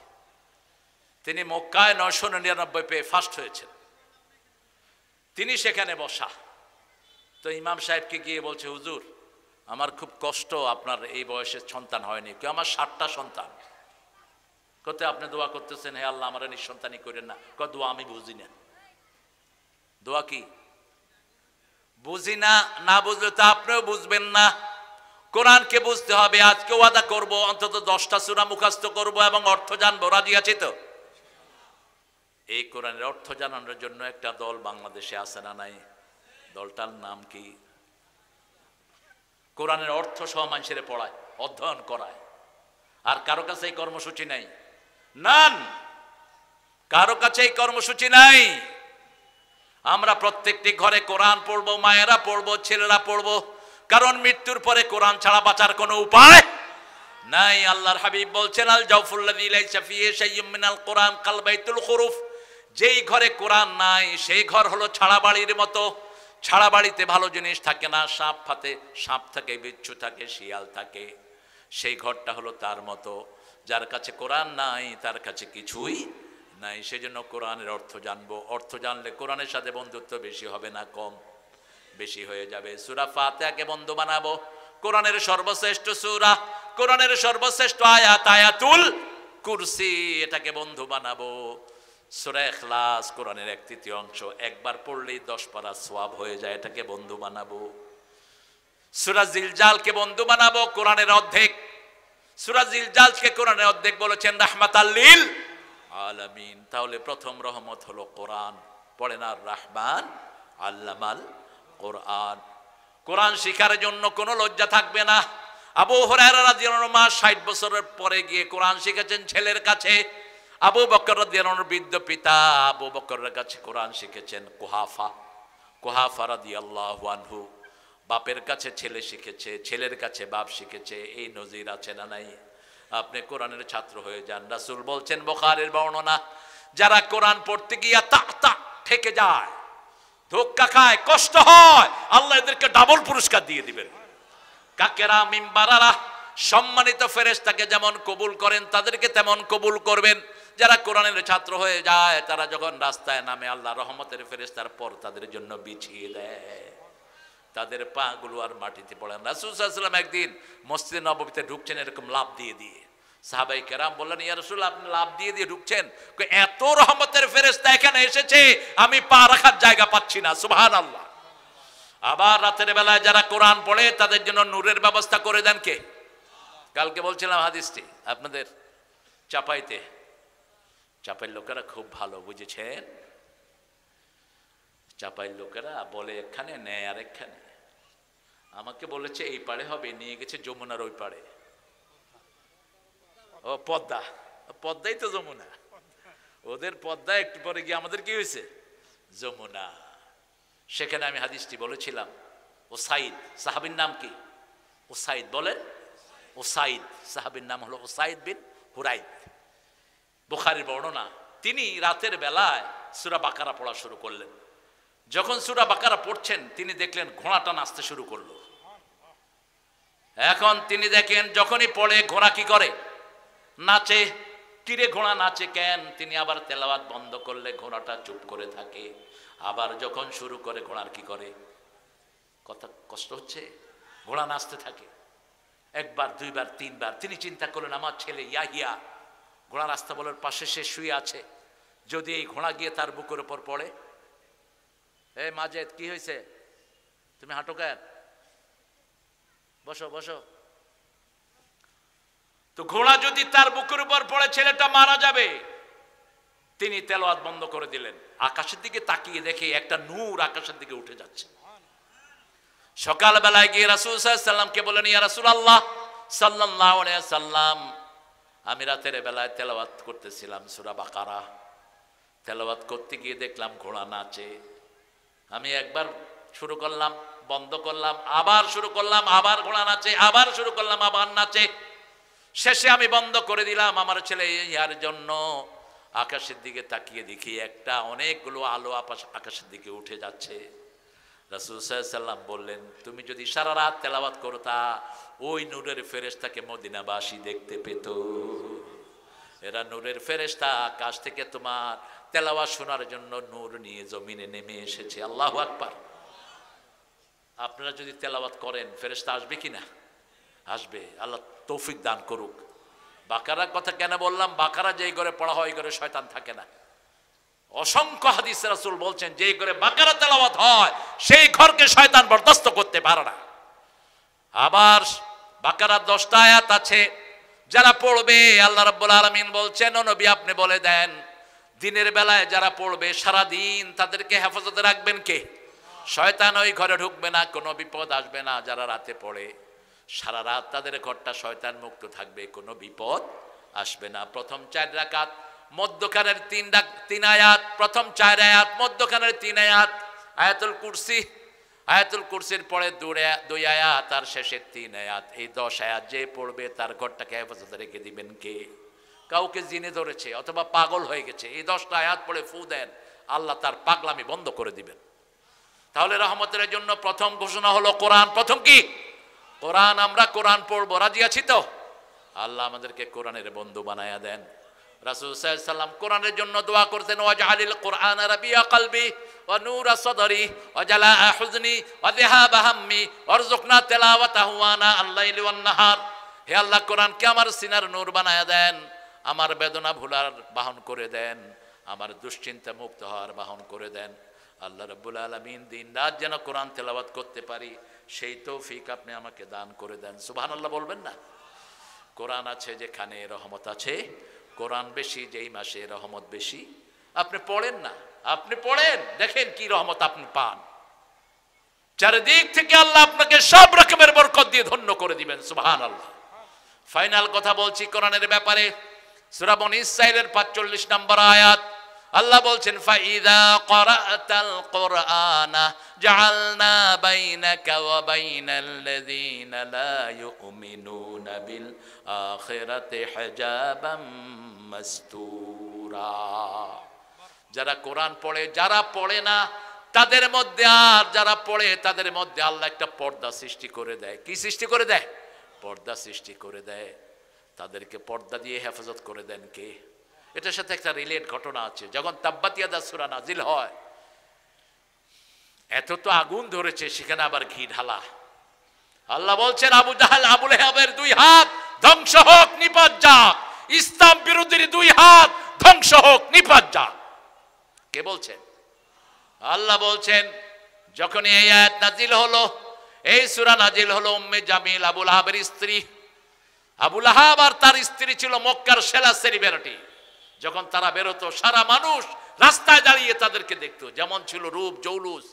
তিনি মক্কায় 999 পেয়ে ফার্স্ট হয়েছেন। তিনি সেখানে বসা, তো ইমাম সাহেবকে গিয়ে বলছে, হুজুর আমার খুব কষ্ট, আপনার এই বয়সে সন্তান হয়নি। কেউ আমার 7টা সন্তান। কত আপনি দোয়া করতেছেন, হে আল্লাহ আমার নিঃসন্তানই করেন না। কত দোয়া আমি বুঝি না। দোয়া কি বুঝি না? না বুঝলে তো আপনিও বুঝবেন না। কোরআনকে বুঝতে হবে। আজকে ওয়াদা করব অন্তত 10টা সূরা মুখস্থ করব এবং অর্থ জানবো, রাজি আছি তো? এই কোরআনের অর্থ জানানোর জন্য একটা দল বাংলাদেশে আছে না নাই? দলটার নাম কি? কোরআনের অর্থ সহ মানুষের পড়ায়, অধ্যয়ন করায়। আর কারো কাছে এই কর্মসূচি নাই, নান, কারো কাছে এই কর্মসূচি নাই। আমরা প্রত্যেকটি ঘরে কোরআন পড়বো, মায়েরা পড়বো, ছেলেরা পড়বো, কারণ মৃত্যুর পরে কোরআন ছাড়া বাঁচার কোনো উপায় নাই। আল্লাহর হাবিব বলছেন, আল জাওফুল্লাযী লাইসা ফীহি শাইয়্যুম মিনাল কোরআন কাল বাইতুল খুরুফ। যেই ঘরে কোরআন নাই সেই ঘর হলো ছাড়া বাড়ির মতো। ছাড়া বাড়িতে ভালো জিনিস থাকে না, সাপ থাকে, বিচ্ছু থাকে, শিয়াল থাকে। সেই ঘরটা হলো তার মতো। যার কাছে কোরআন নাই তার কাছে কিছুই নাই। সেজন্য কোরআনের অর্থ জানবো। অর্থ জানলে কোরআনের সাথে বন্ধুত্ব বেশি হবে না কম? বেশি হয়ে যাবে। সূরা ফাতিহাকে বন্ধু বানাবো, কোরআনের সর্বশ্রেষ্ঠ সূরা, কোরআনের সর্বশ্রেষ্ঠ আয়াত আয়াতুল কুরসি, এটাকে বন্ধু বানাবো। সূরা ইখলাস কোরআনের 1/3 অংশ, একবার পড়লেই 10 পারা সওয়াব হয়ে যায়, এটাকে বন্ধু বানাবো। সূরা জিলজালকে বন্ধু বানাবো, কোরআনের অর্ধেক। সূরা জিলজালকে কোরআনের অর্ধেক বলেছেন রাহমাতাল লিল আলামিন। তাহলে প্রথম রহমত হলো কোরআন। পড়েন আর রহমান আল্লামাল কোরআন। কোরআন শিখার জন্য কোনো লজ্জা থাকবে না। আবু হুরায়রা রাদিয়াল্লাহু আনহু 60 বছরের পরে গিয়ে কোরআন শিখেছেন ছেলের কাছে। আবু বকর রাদিয়াল্লাহু আনহুর বৃদ্ধ পিতা আবু বকরের কাছে কোরআন শিখেছেন কুহাফা রাদিয়াল্লাহু আনহু। বাপের কাছে ছেলে শিখেছে, ছেলের কাছে বাপ শিখেছে। এই নজির আছে না নাই? আপনি কোরআনের ছাত্র হয়ে যান। রাসূল বলছেন, বুখারীর বর্ণনা, যারা কোরআন পড়তে গিয়া তা ঠেকে যায়, ধোক্কা খায়, কষ্ট হয়, আল্লাহ এদেরকে ডাবল পুরস্কার দিয়ে দিবেন। কাকেরা মিম্বারারা, সম্মানিত ফেরেশতাকে যেমন কবুল করেন তাদেরকে তেমন কবুল করবেন। যারা কোরআনের ছাত্র হয়ে যায় তারা যখন রাস্তায় নামে আল্লাহ রহমতের ফেরেশতার পর তাদের জন্য বিছিয়ে দেয়, তাদের পা গুলো আর মাটিতে পড়ে না। রাসূল সাল্লাল্লাহু আলাইহি ওয়াসাল্লাম একদিন মসজিদে নববীতে ঢুকছেন, এরকম লাফ দিয়ে সাহাবায়ে কেরাম বললেন, ইয়া রাসূল আপনি লাফ দিয়ে ঢুকছেন, এত রহমতের ফেরেশতা এখানে এসেছে আমি পা রাখার জায়গা পাচ্ছি না। সুবহানাল্লাহ। আবার রাতের বেলায় যারা কোরআন পড়ে তাদের জন্য নূরের ব্যবস্থা করে দেন কে? কালকে বলছিলাম হাদিসটি আপনাদের, চাপাইয়ের লোকেরা খুব ভালো, বুঝেছেন? চাপাইয়ের লোকেরা বলে এখানে নেয় আর এখানে। আমাকে বলেছে এই পাড়ে হবে, নিয়ে গেছে যমুনার ওই পাড়ে। ও পদ্মাই তো যমুনা, ওদের পদ্মা একটু পরে গিয়ে আমাদের কি হয়েছে? যমুনা। সেখানে আমি হাদিসটি বলেছিলাম। ওসাইদ সাহাবীর নাম কি? ওসাইদ বলেন। ওসাইদ সাহাবীর নাম হলো ওসাইদ বিন হুরাইদ। বুখারীর বর্ণনা। তিনি রাতের বেলায় সূরা বাকারা পড়া শুরু করলেন। যখন সূরা বাকারা পড়ছেন তিনি দেখলেন ঘোড়াটা নাচতে শুরু করলো। এখন তিনি দেখেন যখনই পড়ে ঘোড়া কি করে? নাচে। তীরে ঘোড়া নাচে কেন? তিনি আবার তেলাওয়াত বন্ধ করলে ঘোড়াটা চুপ করে থাকে। আবার যখন শুরু করে ঘোড়ার কি করে? কথা কষ্ট হচ্ছে, ঘোড়া নাচতে থাকে। একবার, দুইবার, তিনবার তিনি চিন্তা করলেন আমার ছেলে ইয়াহিয়া ঘোড়া রাস্তাবলের পাশে সে শুয়ে আছে, যদি এই ঘোড়া গিয়ে তার বুকের উপর পড়ে। এ মাজেদ, কি হয়েছে, তুমি হাঁটো কেন? বসো বসো। তো ঘোড়া যদি তার বুকের উপর পড়ে ছেলেটা মারা যাবে। তিনি তেলাওয়াত বন্ধ করে দিলেন। আকাশের দিকে তাকিয়ে দেখে একটা নূর আকাশের দিকে উঠে যাচ্ছে। সকালবেলায় গিয়ে রাসূল সাল্লাল্লাহু আলাইহি সাল্লামকে বলেন, ইয়া রাসূলুল্লাহ সাল্লাল্লাহু আলাইহি সাল্লাম, আমি রাতের বেলায় তেলাওয়াত করতেছিলাম সূরা বাকারা, তেলাওয়াত করতে গিয়ে দেখলাম ঘোড়া নাচে। আমি একবার শুরু করলাম, বন্ধ করলাম, আবার শুরু করলাম, আবার ঘোড়া নাচে, আবার শুরু করলাম, আবার নাচে। শেষে আমি বন্ধ করে দিলাম। আমার ছেলে ইয়ার জন্য আকাশের দিকে তাকিয়ে দেখি একটা অনেকগুলো আলো আকাশের দিকে উঠে যাচ্ছে। রাসূল সাল্লাল্লাহু আলাইহি সাল্লাম বললেন, তুমি যদি সারা রাত তেলাওয়াত করতা, ওই নূরের ফেরেশতাকে মদিনাবাসী দেখতে পেত। এরা নূরের ফেরেশতা, আকাশ থেকে তোমার তেলাওয়াত শোনার জন্য নূর নিয়ে জমিনে নেমে এসেছে। আল্লাহু আকবার। আপনারা যদি তেলাওয়াত করেন, ফেরেশতা আসবে কিনা? আসবে। আল্লাহ তৌফিক দান করুক। বাকারার কথা কেন বললাম? বাকারা যেই ঘরে পড়া হয় ওই ঘরে শয়তান থাকে না। অসংখ্য হাদিস রাসূল বলছেন, যেই ঘরে বাকারা তেলাওয়াত হয় সেই ঘরকে শয়তান বরদাস্ত করতে পারে না। আবার বাকারার 10টা আয়াত আছে, যারা পড়বে আল্লাহ রাব্বুল আলামিন বলছেন, ও নবী আপনি বলে দেন, দিনের বেলায় যারা পড়বে সারা দিন তাদেরকে হেফাজতে রাখবেন কে? শয়তান ওই ঘরে ঢুকবে না, কোনো বিপদ আসবে না। যারা রাতে পড়ে সারা রাত তাদের ঘরটা শয়তান মুক্ত থাকবে, কোনো বিপদ আসবে না। প্রথম 4 রাকাত, মধ্যখানের 3 আয়াত, প্রথম 4 আয়াত, মধ্যখানের 3 আয়াত আয়াতুল কুরসি, আয়াতুল কুরসির পরে 2 আয়াত আর শেষে 3 আয়াত। এই 10 আয়াত যে পড়বে তার ঘরটাকে হেফাজতে রেখে দিবেন কে? কাউকে জিনে ধরেছে অথবা পাগল হয়ে গেছে, এই 10টা আয়াত পড়ে ফু দেন, আল্লাহ তার পাগলামি বন্ধ করে দিবেন। তাহলে রহমতের জন্য প্রথম ঘোষণা হলো কোরআন। প্রথম কি? কোরআন। আমরা কোরআন পড়বো, রাজি আছি তো? আল্লাহ আমাদেরকে কোরআনের বন্ধু বানায়া দেন। রাসূল সাল্লাল্লাহু আলাইহি সাল্লাম কোরআনের জন্য দোয়া করতেন, ওয়াজআলিল কোরআনা রাবিয়া কলবি ওয়া নূরা সাদরি ওয়া জালাআ হুজনি ওয়া যিহাবা হাম্মি ওয়ারযুকনা তিলাওয়াতাহু আনা আল-লাইলি ওয়ান নাহার। হে আল্লাহ, কোরআনকে আমার সিনার নূর বানায়া দেন, আমার বেদনা ভুলার বাহন করে দেন, আমার দুশ্চিন্তা মুক্ত হওয়ার বাহন করে দেন। আল্লাহ রাব্বুল আলামিন দিন রাত যেন কোরআন তেলাওয়াত করতে পারি সেই তৌফিক আপনি আমাকে দান করে দেন। সুবহানাল্লাহ বলবেন না? কোরআন আছে যেখানে রহমত আছে, কোরআন বেশি যেই মাসে রহমত বেশি। আপনি পড়েন না, আপনি পড়েন, দেখেন কি রহমত আপনি পান। চারিদিক থেকে আল্লাহ আপনাকে সব রকমের বরকত দিয়ে ধন্য করে দিবেন। সুবহানাল্লাহ। ফাইনাল কথা বলছি কোরআনের ব্যাপারে। সূরা বনী ইসরাঈলের 45 নম্বর আয়াত আল্লাহ বলছেন, ফাইদা ক্বরাতাল কুরআনা জাআলনা বাইনাকা ওয়া বাইনাল্লাযীনা লা ইউমিনুনা বিল আখিরাতি হিজাবাম মাসতুরা। যারা কোরআন পড়ে, যারা পড়ে না তাদের মধ্যে, আর যারা পড়ে তাদের মধ্যে আল্লাহ একটা পর্দা সৃষ্টি করে দেয়। কি সৃষ্টি করে দেয়? পর্দা সৃষ্টি করে দেয়। তাদেরকে পর্দা দিয়ে হেফাজত করে দেন কে? এটার সাথে একটা রিলেট ঘটনা আছে। যখন তাব্বাত ইয়াদা সূরা নাজিল হয়, এত তো আগুন ধরেছে, সেখানে আবার ঘি ঢালা। আল্লাহ বলছেন, আবু জাহাল আবু লাহাবের 2 হাত ধ্বংস হোক, নিপাত যাক। ইসলাম বিরোধীর 2 হাত ধ্বংস হোক, নিপাত যাক। কে বলছেন? আল্লাহ বলছেন, যখন এই আয়াত নাজিল হলো, এই সূরা নাজিল হলো, উম্মে জামিল আবু লাহাবের স্ত্রী। আবু লাহাব আর তার স্ত্রী ছিল মক্কার সেরা সেলিব্রিটি। যখন তারা বেরোতো সারা মানুষ রাস্তায় দাঁড়িয়ে তাদেরকে দেখতো। যেমন ছিল রূপ জৌলুস,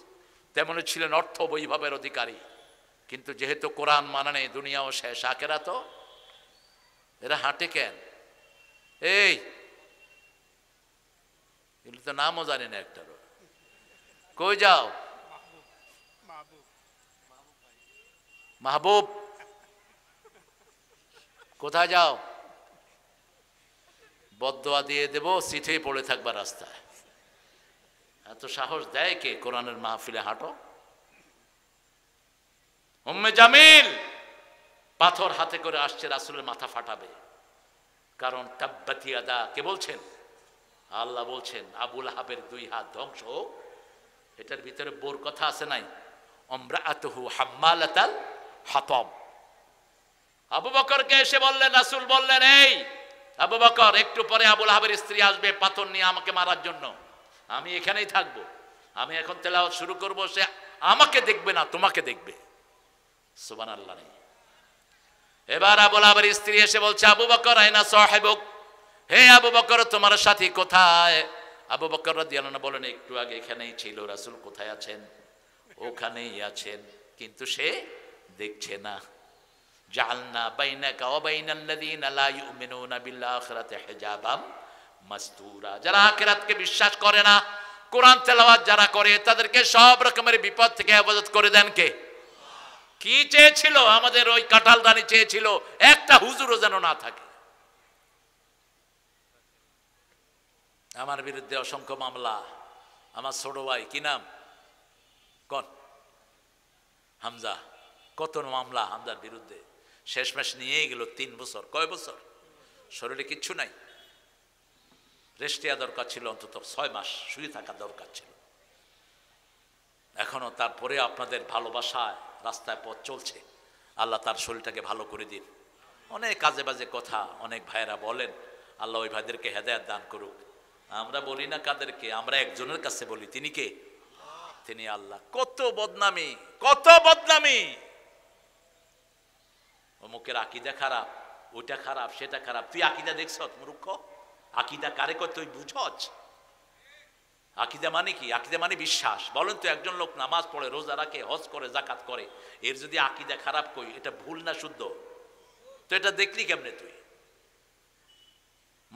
তেমনই ছিলেন অর্থ বৈভবের অধিকারী। কিন্তু যেহেতু কোরআন মানে নেই, দুনিয়াও শেষ, আখেরাতও। এরা হাঁটে কেন? এই এগুলো তো নামও জানি না একটারও। কই যাও? মাহবুব, কোথায় যাও? বদদোয়া দিয়ে দেব, সিটেই পড়ে থাকবা রাস্তায়। এত সাহস দেয় কে কোরআনের মাহফিলে হাঁটো? উম্মে জামিল পাথর হাতে করে আসছে, রাসূলের মাথা ফাটাবে। কারণ তাব্বাত ইয়াদা, কে বলছেন? আল্লাহ বলছেন আবু লাহাবের 2 হাত ধ্বংস হোক। এটার ভিতরে বোর কথা আছে নাই? ইমরাআতুহু হাম্মালাতাল হাতাব। আবু বকরকে এসে বললেন, রাসূল বললেন, এই আবু বকর, একটু পরে আবু লাহাবের স্ত্রী আসবে পাথর নিয়ে আমাকে মারার জন্য, আমি এখানেই থাকবো, আমি এখন তেলাওয়াত শুরু করব, সে আমাকে দেখবে না, তোমাকে দেখবে। সুবহানাল্লাহ। এবার আবু লাহাবের স্ত্রী এসে বলছে, আবু বকর আইনা সাহিবুক, হে আবু বকর তোমার সাথী কোথায়? আবু বকর রাদিয়াল্লাহু আনহু বলেন, একটু আগে এখানেই ছিল, রাসূল কোথায় আছেন? ওখানেই আছেন, কিন্তু সে দেখছে না। জাআলনা বাইনাকা ওয়া বাইনাল্লাযীনা লা ইউমিনুনা বিল আখিরাতি হিজাবাম মাসতুরা। যারা আখিরাতকে বিশ্বাস করে না, কোরআন তেলাওয়াত যারা করে, তাদেরকে সব রকমের বিপদ থেকে হেফাজত করে দেন কে? কি চেয়েছিল? আমাদের ওই কাঁঠাল রানী চেয়েছিল একটা হুজুরও যেন না থাকে। আমার বিরুদ্ধে অসংখ্য মামলা, আমার ছোট ভাই কি নাম কোন হামজা, কত মামলা হামজার বিরুদ্ধে, শেষমেশ নিয়ে গেল 3 বছর। কয় বছর? শরীরে কিচ্ছু নাই, রেস্ট দেওয়া দরকার ছিল, অন্তত 6 মাস শুয়ে থাকা দরকার ছিল। এখনো তারপরে আপনাদের ভালোবাসায় রাস্তায় পথ চলছে, আল্লাহ তার শরীরটাকে ভালো করে দিন। অনেক কাজে বাজে কথা অনেক ভাইয়েরা বলেন, আল্লাহ ওই ভাইদেরকে হেদায়েত দান করুক। আমরা বলি না কাদেরকে, আমরা একজনের কাছে বলি, তিনি কে? তিনি আল্লাহ। কত বদনামি, কত বদনামি, অমুকের আকীদা খারাপ, ওইটা খারাপ, সেটা খারাপ। তুই আকীদা দেখছ মূর্খ? আকীদা কারে কয় তুই বুঝছ? আকীদা মানে কি? আকীদা মানে বিশ্বাস। বলেন তো, একজন লোক নামাজ পড়ে, রোজা রাখে, হজ করে, যাকাত করে, এর যদি আকীদা খারাপ কই, এটা ভুল না শুদ্ধ? তো এটা দেখলি কেমনে তুই?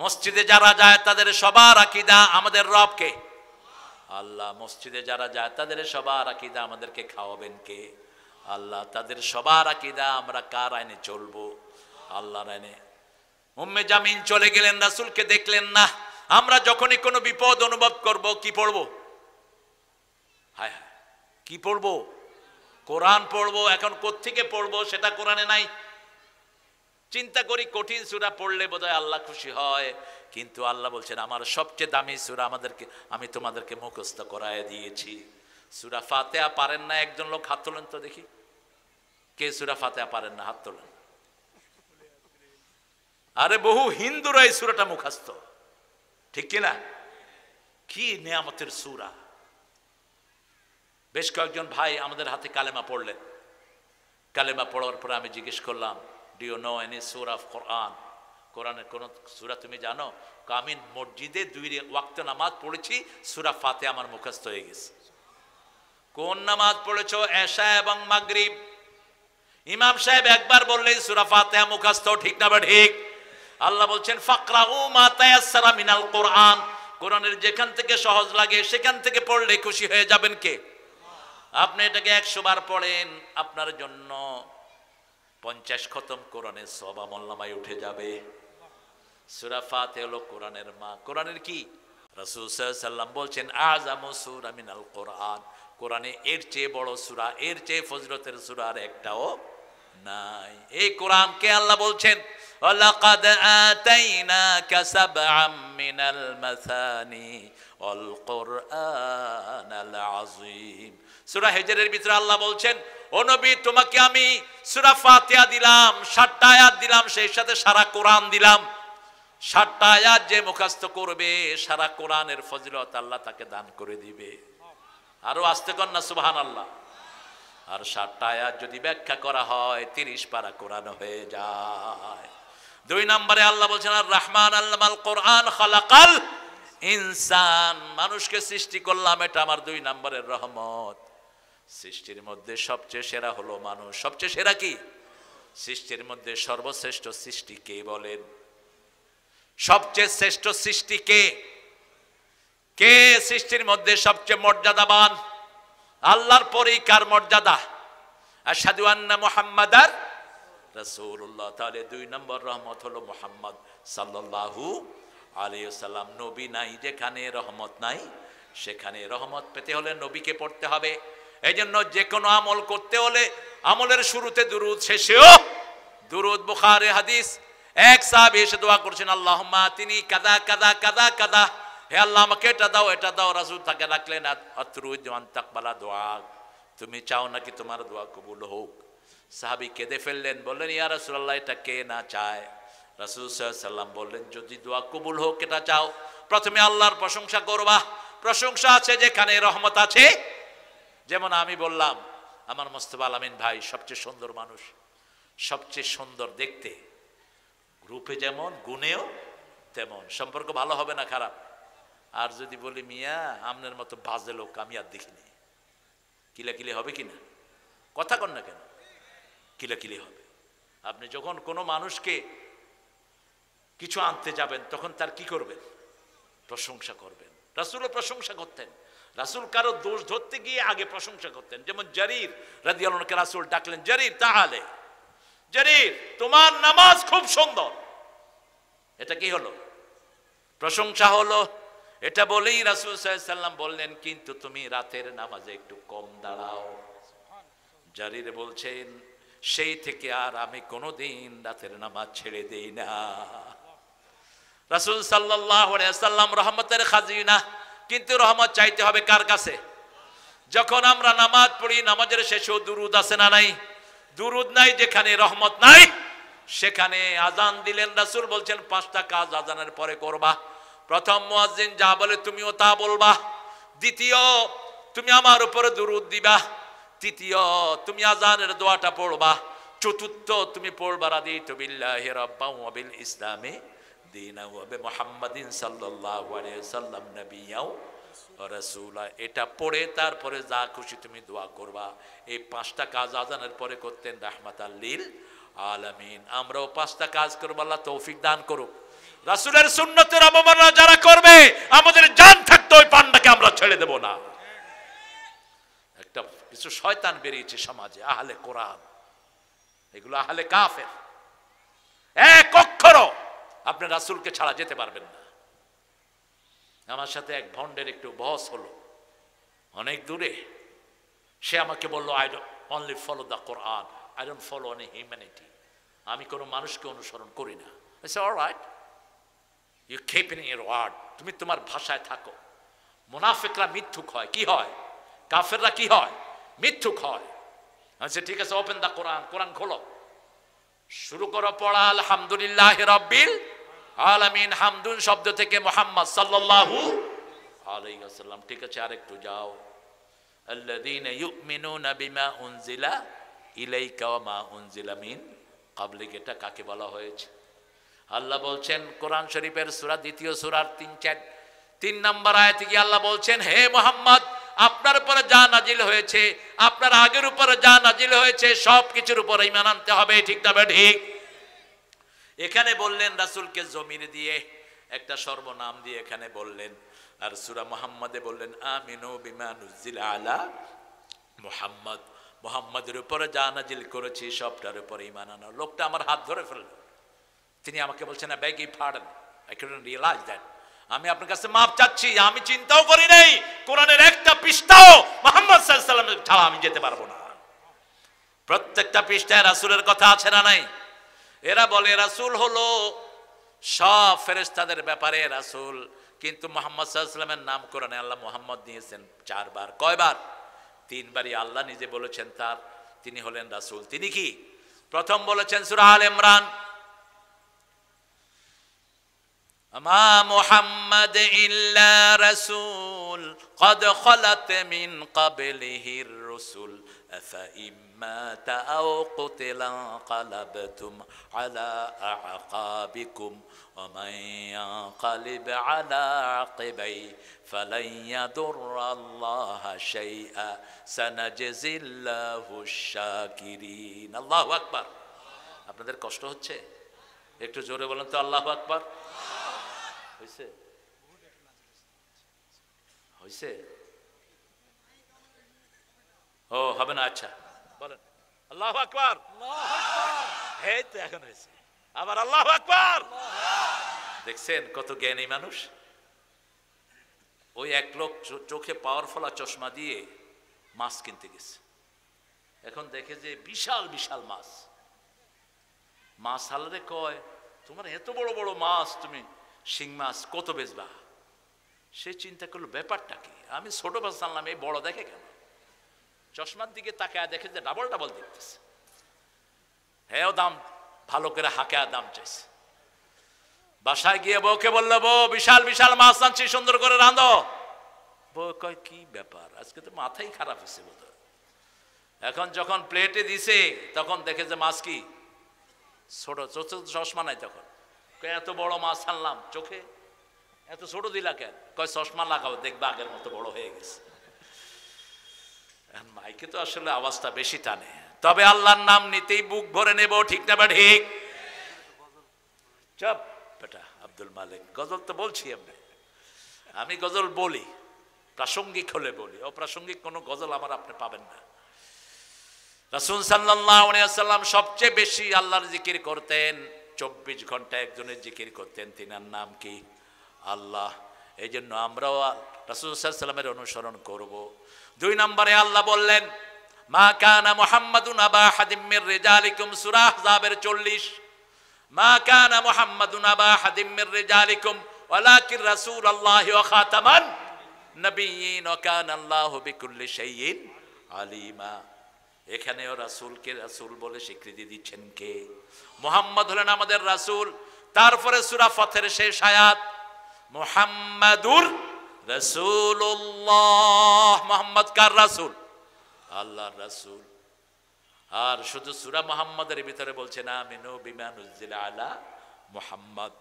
মসজিদে যারা যায় তাদের সবার আকীদা আমাদের রবকে আল্লাহ। মসজিদে যারা যায় তাদের সবার আকীদা আমাদেরকে খাওয়াবেন কে? আল্লাহ। তাদের সবার আকীদা আমরা কার আইনে চলবো? আল্লাহর আইনে। উম্মে জামিন চলে গেলেন, রাসূলকে দেখলেন না। আমরা যখনই কোনো বিপদ অনুভব করব, কি পড়বো? হায় হায়, কি পড়বো? কোরআন পড়বো। এখন কোত্থেকে পড়বো সেটা কোরআনে নাই। চিন্তা করি, কঠিন সূরা পড়লে বোধহয় আল্লাহ খুশি হয়, কিন্তু আল্লাহ বলছেন আমার সবচেয়ে দামি সূরা আমি তোমাদেরকে মুখস্থ করায় দিয়েছি। সূরা ফাতিহা পারেন না একজন লোক? হাত তোলেন তো দেখি, কে সূরা ফাতিহা পারেন না? হাত তোলেন। আরে বহু হিন্দুরা এই সূরাটা মুখস্থ, ঠিক কিনা? কি নিয়ামতের সূরা। বেশ কয়েকজন ভাই আমাদের হাতে কালেমা পড়লেন। কালেমা পড়ার পরে আমি জিজ্ঞেস করলাম, do you know any surah of Quran? কোরআনের কোন সূরা তুমি জানো? আমি মসজিদে 2 ওয়াক্ত নামাজ পড়েছি, সূরা ফাতিহা আমার মুখস্থ হয়ে গেছে। কোন নামাজ পড়েছো? এশা এবং মাগরিব। ইমাম সাহেব একবার বললেই সূরা ফাতিহা মুখস্থ, ঠিক না? ঠিক। আল্লাহ বলছেন ফাকরাউ মা তায়াসসারা মিনাল কোরআন। কোরআনের যেখান থেকে সহজ লাগে সেখান থেকে পড়লে খুশি হয়ে যাবেন কে? আপনি এটাকে 100 বার পড়েন, আপনার জন্য 50 খতম কোরআনের সওয়াব আমলনামায় উঠে যাবে। সূরা ফাতিহা হলো কোরআনের মা। কোরআনের কি? রাসূল সাল্লাল্লাহু আলাইহি ওয়াসাল্লাম বলছেন আযামু সূরা মিনাল কোরআন। কোরআনে এর চেয়ে বড় সূরা, এর চেয়ে ফজিলতের সূরা আর একটাও নাই। এই কোরআনকে আল্লাহ বলছেন ওয়ালাকাদ আতাইনাকা সাবআম মিনাল মাসানি ওয়াল কুরআনাল আযীম। সূরা হিজরের ভিতরে আল্লাহ বলছেন, ও নবী তোমাকে আমি সূরা ফাতিহা দিলাম, 60টা আয়াত দিলাম, সেই সাথে সারা কোরআন দিলাম। 60টা আয়াত যে মুখস্থ করবে, সারা কোরআনের ফজিলত আল্লাহ তাকে দান করে দিবে। আরো আস্তে কর না সুবহানাল্লাহ। আর 60টা আয়াত যদি ব্যাখ্যা করা হয় 30 পারা কোরআন হয়ে যায়। 2 নম্বরে আল্লাহ বলছেন আর রহমান আল্লামাল কোরআন খালাকাল ইনসান। মানুষকে সৃষ্টি করলাম, এটা আমার 2 নম্বরের রহমত। সৃষ্টির মধ্যে সবচেয়ে সেরা হলো মানুষ। সবচেয়ে সেরা কি? সৃষ্টির মধ্যে সর্বশ্রেষ্ঠ সৃষ্টি কে বলেন? সবচেয়ে শ্রেষ্ঠ সৃষ্টি কে? কে সৃষ্টির মধ্যে সবচেয়ে মর্যাদাবান? আল্লাহর পরেই কার মর্যাদা? আশহাদু আন্না মুহাম্মাদার রাসূলুল্লাহ। তাহলে 2 নম্বর রহমত হলো মুহাম্মদ সাল্লাল্লাহু আলাইহি ওয়াসাল্লাম। নবী নাই যেখানে, রহমত নাই সেখানে। রহমত পেতে হলে নবীকে পড়তে হবে। এই জন্য যে কোনো আমল করতে হলে আমলের শুরুতে দুরূদ, শেষেও দুরূদ। বুখারী হাদিস, এক সাহাবী এসে দোয়া করছেন আল্লাহুম্মা আতিনি কাযা কাযা কাযা কাযা, হে আল্লাহ আমাকে এটা দাও এটা দাও। রাসূল তাকে ডাকলেন আতরুদ আন তাকবালা দোয়া, তুমি চাও নাকি তোমার দোয়া কবুল হোক? সাহাবী কেঁদে ফেললেন, বললেন ইয়া রাসূলুল্লাহ এটা কে না চায়? রাসূল সাল্লাল্লাহু আলাইহি ওয়াসাল্লাম বললেন যদি দোয়া কবুল হোক এটা চাও, প্রথমে আল্লাহর প্রশংসা করবা। প্রশংসা আছে যেখানে রহমত আছে। যেমন আমি বললাম আমার মোস্তফা আল আমিন ভাই সবচেয়ে সুন্দর মানুষ, সবচেয়ে সুন্দর দেখতে, রূপে যেমন গুণেও তেমন। সম্পর্ক ভালো হবে না খারাপ? আর যদি বলি মিয়া আপনার মতো বাজে লোক আমি আর দেখিনি, কিলাকিলি হবে কিনা? কথা কন না কেন? কিলাকিলি হবে। আপনি যখন কোনো মানুষকে কিছু আনতে যাবেন তখন তার কি করবেন? প্রশংসা করবেন। রাসূলও প্রশংসা করতেন। রাসূল কারো দোষ ধরতে গিয়ে আগে প্রশংসা করতেন। যেমন জারির রাদিয়াল্লাহু আনহু কে রাসূল ডাকলেন, জারির তাআলে, জারির তোমার নামাজ খুব সুন্দর। এটা কি হলো? প্রশংসা হলো। এটা বলেই রাসূল সাল্লাল্লাহু আলাইহি ওয়াসাল্লাম বললেন কিন্তু তুমি রাতের নামাজে একটু কম দাঁড়াও। জারির বলছেন সেই থেকে আর আমি কোনোদিন রাতের নামাজ ছেড়ে দেই না। রাসূল সাল্লাল্লাহু আলাইহি ওয়াসাল্লাম রহমতের খাজিনা, কিন্তু রহমত চাইতে হবে কার কাছে? যখন আমরা নামাজ পড়ি নামাজের শেষেও দুরুদ আছে না নাই? দুরুদ নাই যেখানে রহমত নাই সেখানে। আজান দিলেন, রাসূল বলছেন পাঁচটা কাজ আজানের পরে করবা। প্রথম মুয়াজ্জিন যা বলে তুমিও তা বলবা। দ্বিতীয় তুমি আমার উপরে দুরুদ দিবা। তৃতীয় তুমি আজানের দোয়াটা পড়বা। চতুর্থ তুমি পড়বা রাদিতু বিল্লাহি রাব্বান ওয়া বিল ইসলামি দীনা ওয়া বিমুহাম্মাদিন সাল্লাল্লাহু আলাইহি ওয়াসাল্লাম নবিয়্যা ওয়া রাসূলা। এটা পড়ে তারপরে যা খুশি তুমি দোয়া করবা। এই পাঁচটা কাজ আজানের পরে করতেন রাহমাতাল লিল আলামিন। আমরাও পাঁচটা কাজ করব, আল্লাহ তৌফিক দান করুক। রাসূলের সুন্নতের অবমাননা যারা করবে আমাদের জান থাকতে ওই পান্ডাকে আমরা ছেড়ে দেব না। একটা কিছু শয়তান বেরিয়েছে সমাজে, আহলে কোরআন, এগুলো আহলে কাফের। এক অক্ষরও আপনি রাসূলকে ছাড়া যেতে পারবেন না। আমার সাথে এক ভন্ডের একটু বহস হলো অনেক দূরে। সে আমাকে বলল I don't only follow the Quran, I don't follow any humanity. আমি কোনো মানুষকে অনুসরণ করি না। I say alright, you keep in your word, তুমি তোমার ভাষায় থাকো। মুনাফিকরা মিথ্যুক হয়। কি হয়? কাফেররা কি হয়? মিথ্যুক হয়। আচ্ছা ঠিক আছে, ওপেন দা কোরআন, কোরআন খোলো, শুরু করো পড়া আলহামদুলিল্লাহি রাব্বিল আলামিন। হামদুন শব্দ থেকে মুহাম্মদ সাল্লাল্লাহু আলাইহি ওয়াসাল্লাম। ঠিক আছে আরেকটু যাও, আল্লাযীনা ইউমিনুনা বিমা উনজিলা ইলাইকা ওয়া মা উনজিলা মিন ক্বাবলিক। এটা কাকে বলা হয়েছে? আল্লাহ বলছেন কোরআন শরীফের সূরা দ্বিতীয় সূরার 3 নম্বর আয়াতে কি আল্লাহ বলছেন হে মুহাম্মদ আপনার উপরে যা নাজিল হয়েছে, আপনার আগের উপরে যা নাজিল হয়েছে সব কিছুর উপরে ঈমান আনতে হবে। ঠিক না ঠিক? এখানে বললেন রাসূলকে জমির দিয়ে একটা সর্বনাম দিয়ে এখানে বললেন। আর সূরা মুহাম্মাদে বললেন আমিনু বিমা নুজিলা আলা মুহাম্মদ, মুহাম্মাদের উপরে যা নাজিল করেছি সবটার উপরে ঈমান আনো। লোকটা আমার হাত ধরে ফেলল। তিনি আমাকে বলছেন I beg you pardon, I couldn't realise that. আমি আপনার কাছে মাপ চাচ্ছি, আমি চিন্তাও করি নাই কোরআনের একটা পৃষ্ঠাও মুহাম্মদ সাল্লাল্লাহু আলাইহি ওয়াসাল্লাম ছাড়া আমি যেতে পারবো না। প্রত্যেকটা পৃষ্ঠায় রাসূলের কথা আছে না নাই? এরা বলে রাসূল হলো সব ফেরেশতাদের ব্যাপারে রাসূল, কিন্তু মুহাম্মদ সাল্লাল্লাহু আলাইহি ওয়াসাল্লামের নাম কোরআনে আল্লাহ মুহাম্মদ দিয়েছেন 4 বার। কয়বার? 3 বারই আল্লাহ নিজে বলেছেন তার তিনি হলেন রাসূল। তিনি কি? প্রথম বলেছেন সূরা আল ইমরান, আমা মুহাম্মাদ ইল্লা রাসূল قد خلت من قبله الرسل أفإن مات أو قتل انقلبتم على أعقابكم ومن ينقلب على عقبيه فلن يضر الله شيئا سنجزي الله الشاكرين। আল্লাহু আকবার। আপনাদের কষ্ট হচ্ছে? একটু জোরে বলেন তো আল্লাহু আকবার। হইছে? হইছে? ও হবে না? আচ্ছা বলেন আল্লাহু আকবার। এই তো এখন হয়েছে আবার আল্লাহু আকবার। দেখছেন কত জ্ঞানী মানুষ। ওই এক লোক চোখে পাওয়ার ফলা চশমা দিয়ে মাছ কিনতে গেছে। এখন দেখে যে বিশাল বিশাল মাছ। মাছ হালরে কয় তোমার এত বড় বড় মাছ, তুমি শিং মাছ কত বেচবা? সে চিন্তা করলো ব্যাপারটা কি, আমি ছোট মাছ আনলাম, এই বড় দেখে কেন? চশমার দিকে তাকায় দেখে যে ডাবল ডাবল দেখতেছে। হেও দাম ভালো করে হাঁকা দাম চাইছে। বাসায় গিয়ে বউকে বললো, বউ বিশাল বিশাল মাছ আনছি, সুন্দর করে রাঁধো। বউ কয় কি ব্যাপার, আজকে তো মাথাই খারাপ হয়েছে বোধ। এখন যখন প্লেটে দিছে তখন দেখে যে মাছ কি ছোট, চশমা নাই। তখন এত বড় মাছ আনলাম, চোখে এত ছোট দিলা কেন? কয় চশমা লাগাও, দেখবা আগের মতো বড় হয়ে গেছে। মাইকে তো আসলে আওয়াজটা বেশি টানে, তবে আল্লাহর নাম নিতেই বুক ভরে নেব, ঠিক না? ঠিক। চপ বেটা আব্দুল মালিক, গজল তো বলছি আমি গজল বলি, প্রাসঙ্গিক হলে বলি, অপ্রাসঙ্গিক কোনো গজল আমার আপনি পাবেন না। রাসূল সাল্লাল্লাহু আলাইহি ওয়াসাল্লাম সবচেয়ে বেশি আল্লাহর জিকির করতেন, 24 ঘন্টা একজনের জিকির করতেন, তিনার নাম কি? আল্লাহ। এই জন্য আমরাও রাসূল সাল্লাল্লাহু আলাইহি ওয়াসাল্লামের অনুসরণ করব। 2 নম্বরে আল্লাহ বললেন, মা কানা মুহাম্মাদুন আবা হাদিম মির রিজালিকুম, সূরা আহজাবের 40। মা কানা মুহাম্মাদুন আবা হাদিম মির রিজালিকুম ওয়ালাকিন রাসূলুল্লাহি ওয়া খাতামান নবিয়্যিন ওয়া কানা আল্লাহু বিকুল্লি শাইইন আলিমা। এখানেও রাসূলকে রাসূল বলে স্বীকৃতি দিচ্ছেন কে? মুহাম্মদ হলেন আমাদের রাসূল। তারপরে সূরা ফাতের শেষ আয়াত, মুহাম্মাদুর রাসূলুল্লাহ। মুহাম্মদ কার রাসূল? আল্লাহর রাসূল। আর শুধু সূরা মুহাম্মাদের ভিতরে বলছেন আমিনু বিমা নুজিলা আলা মুহাম্মদ।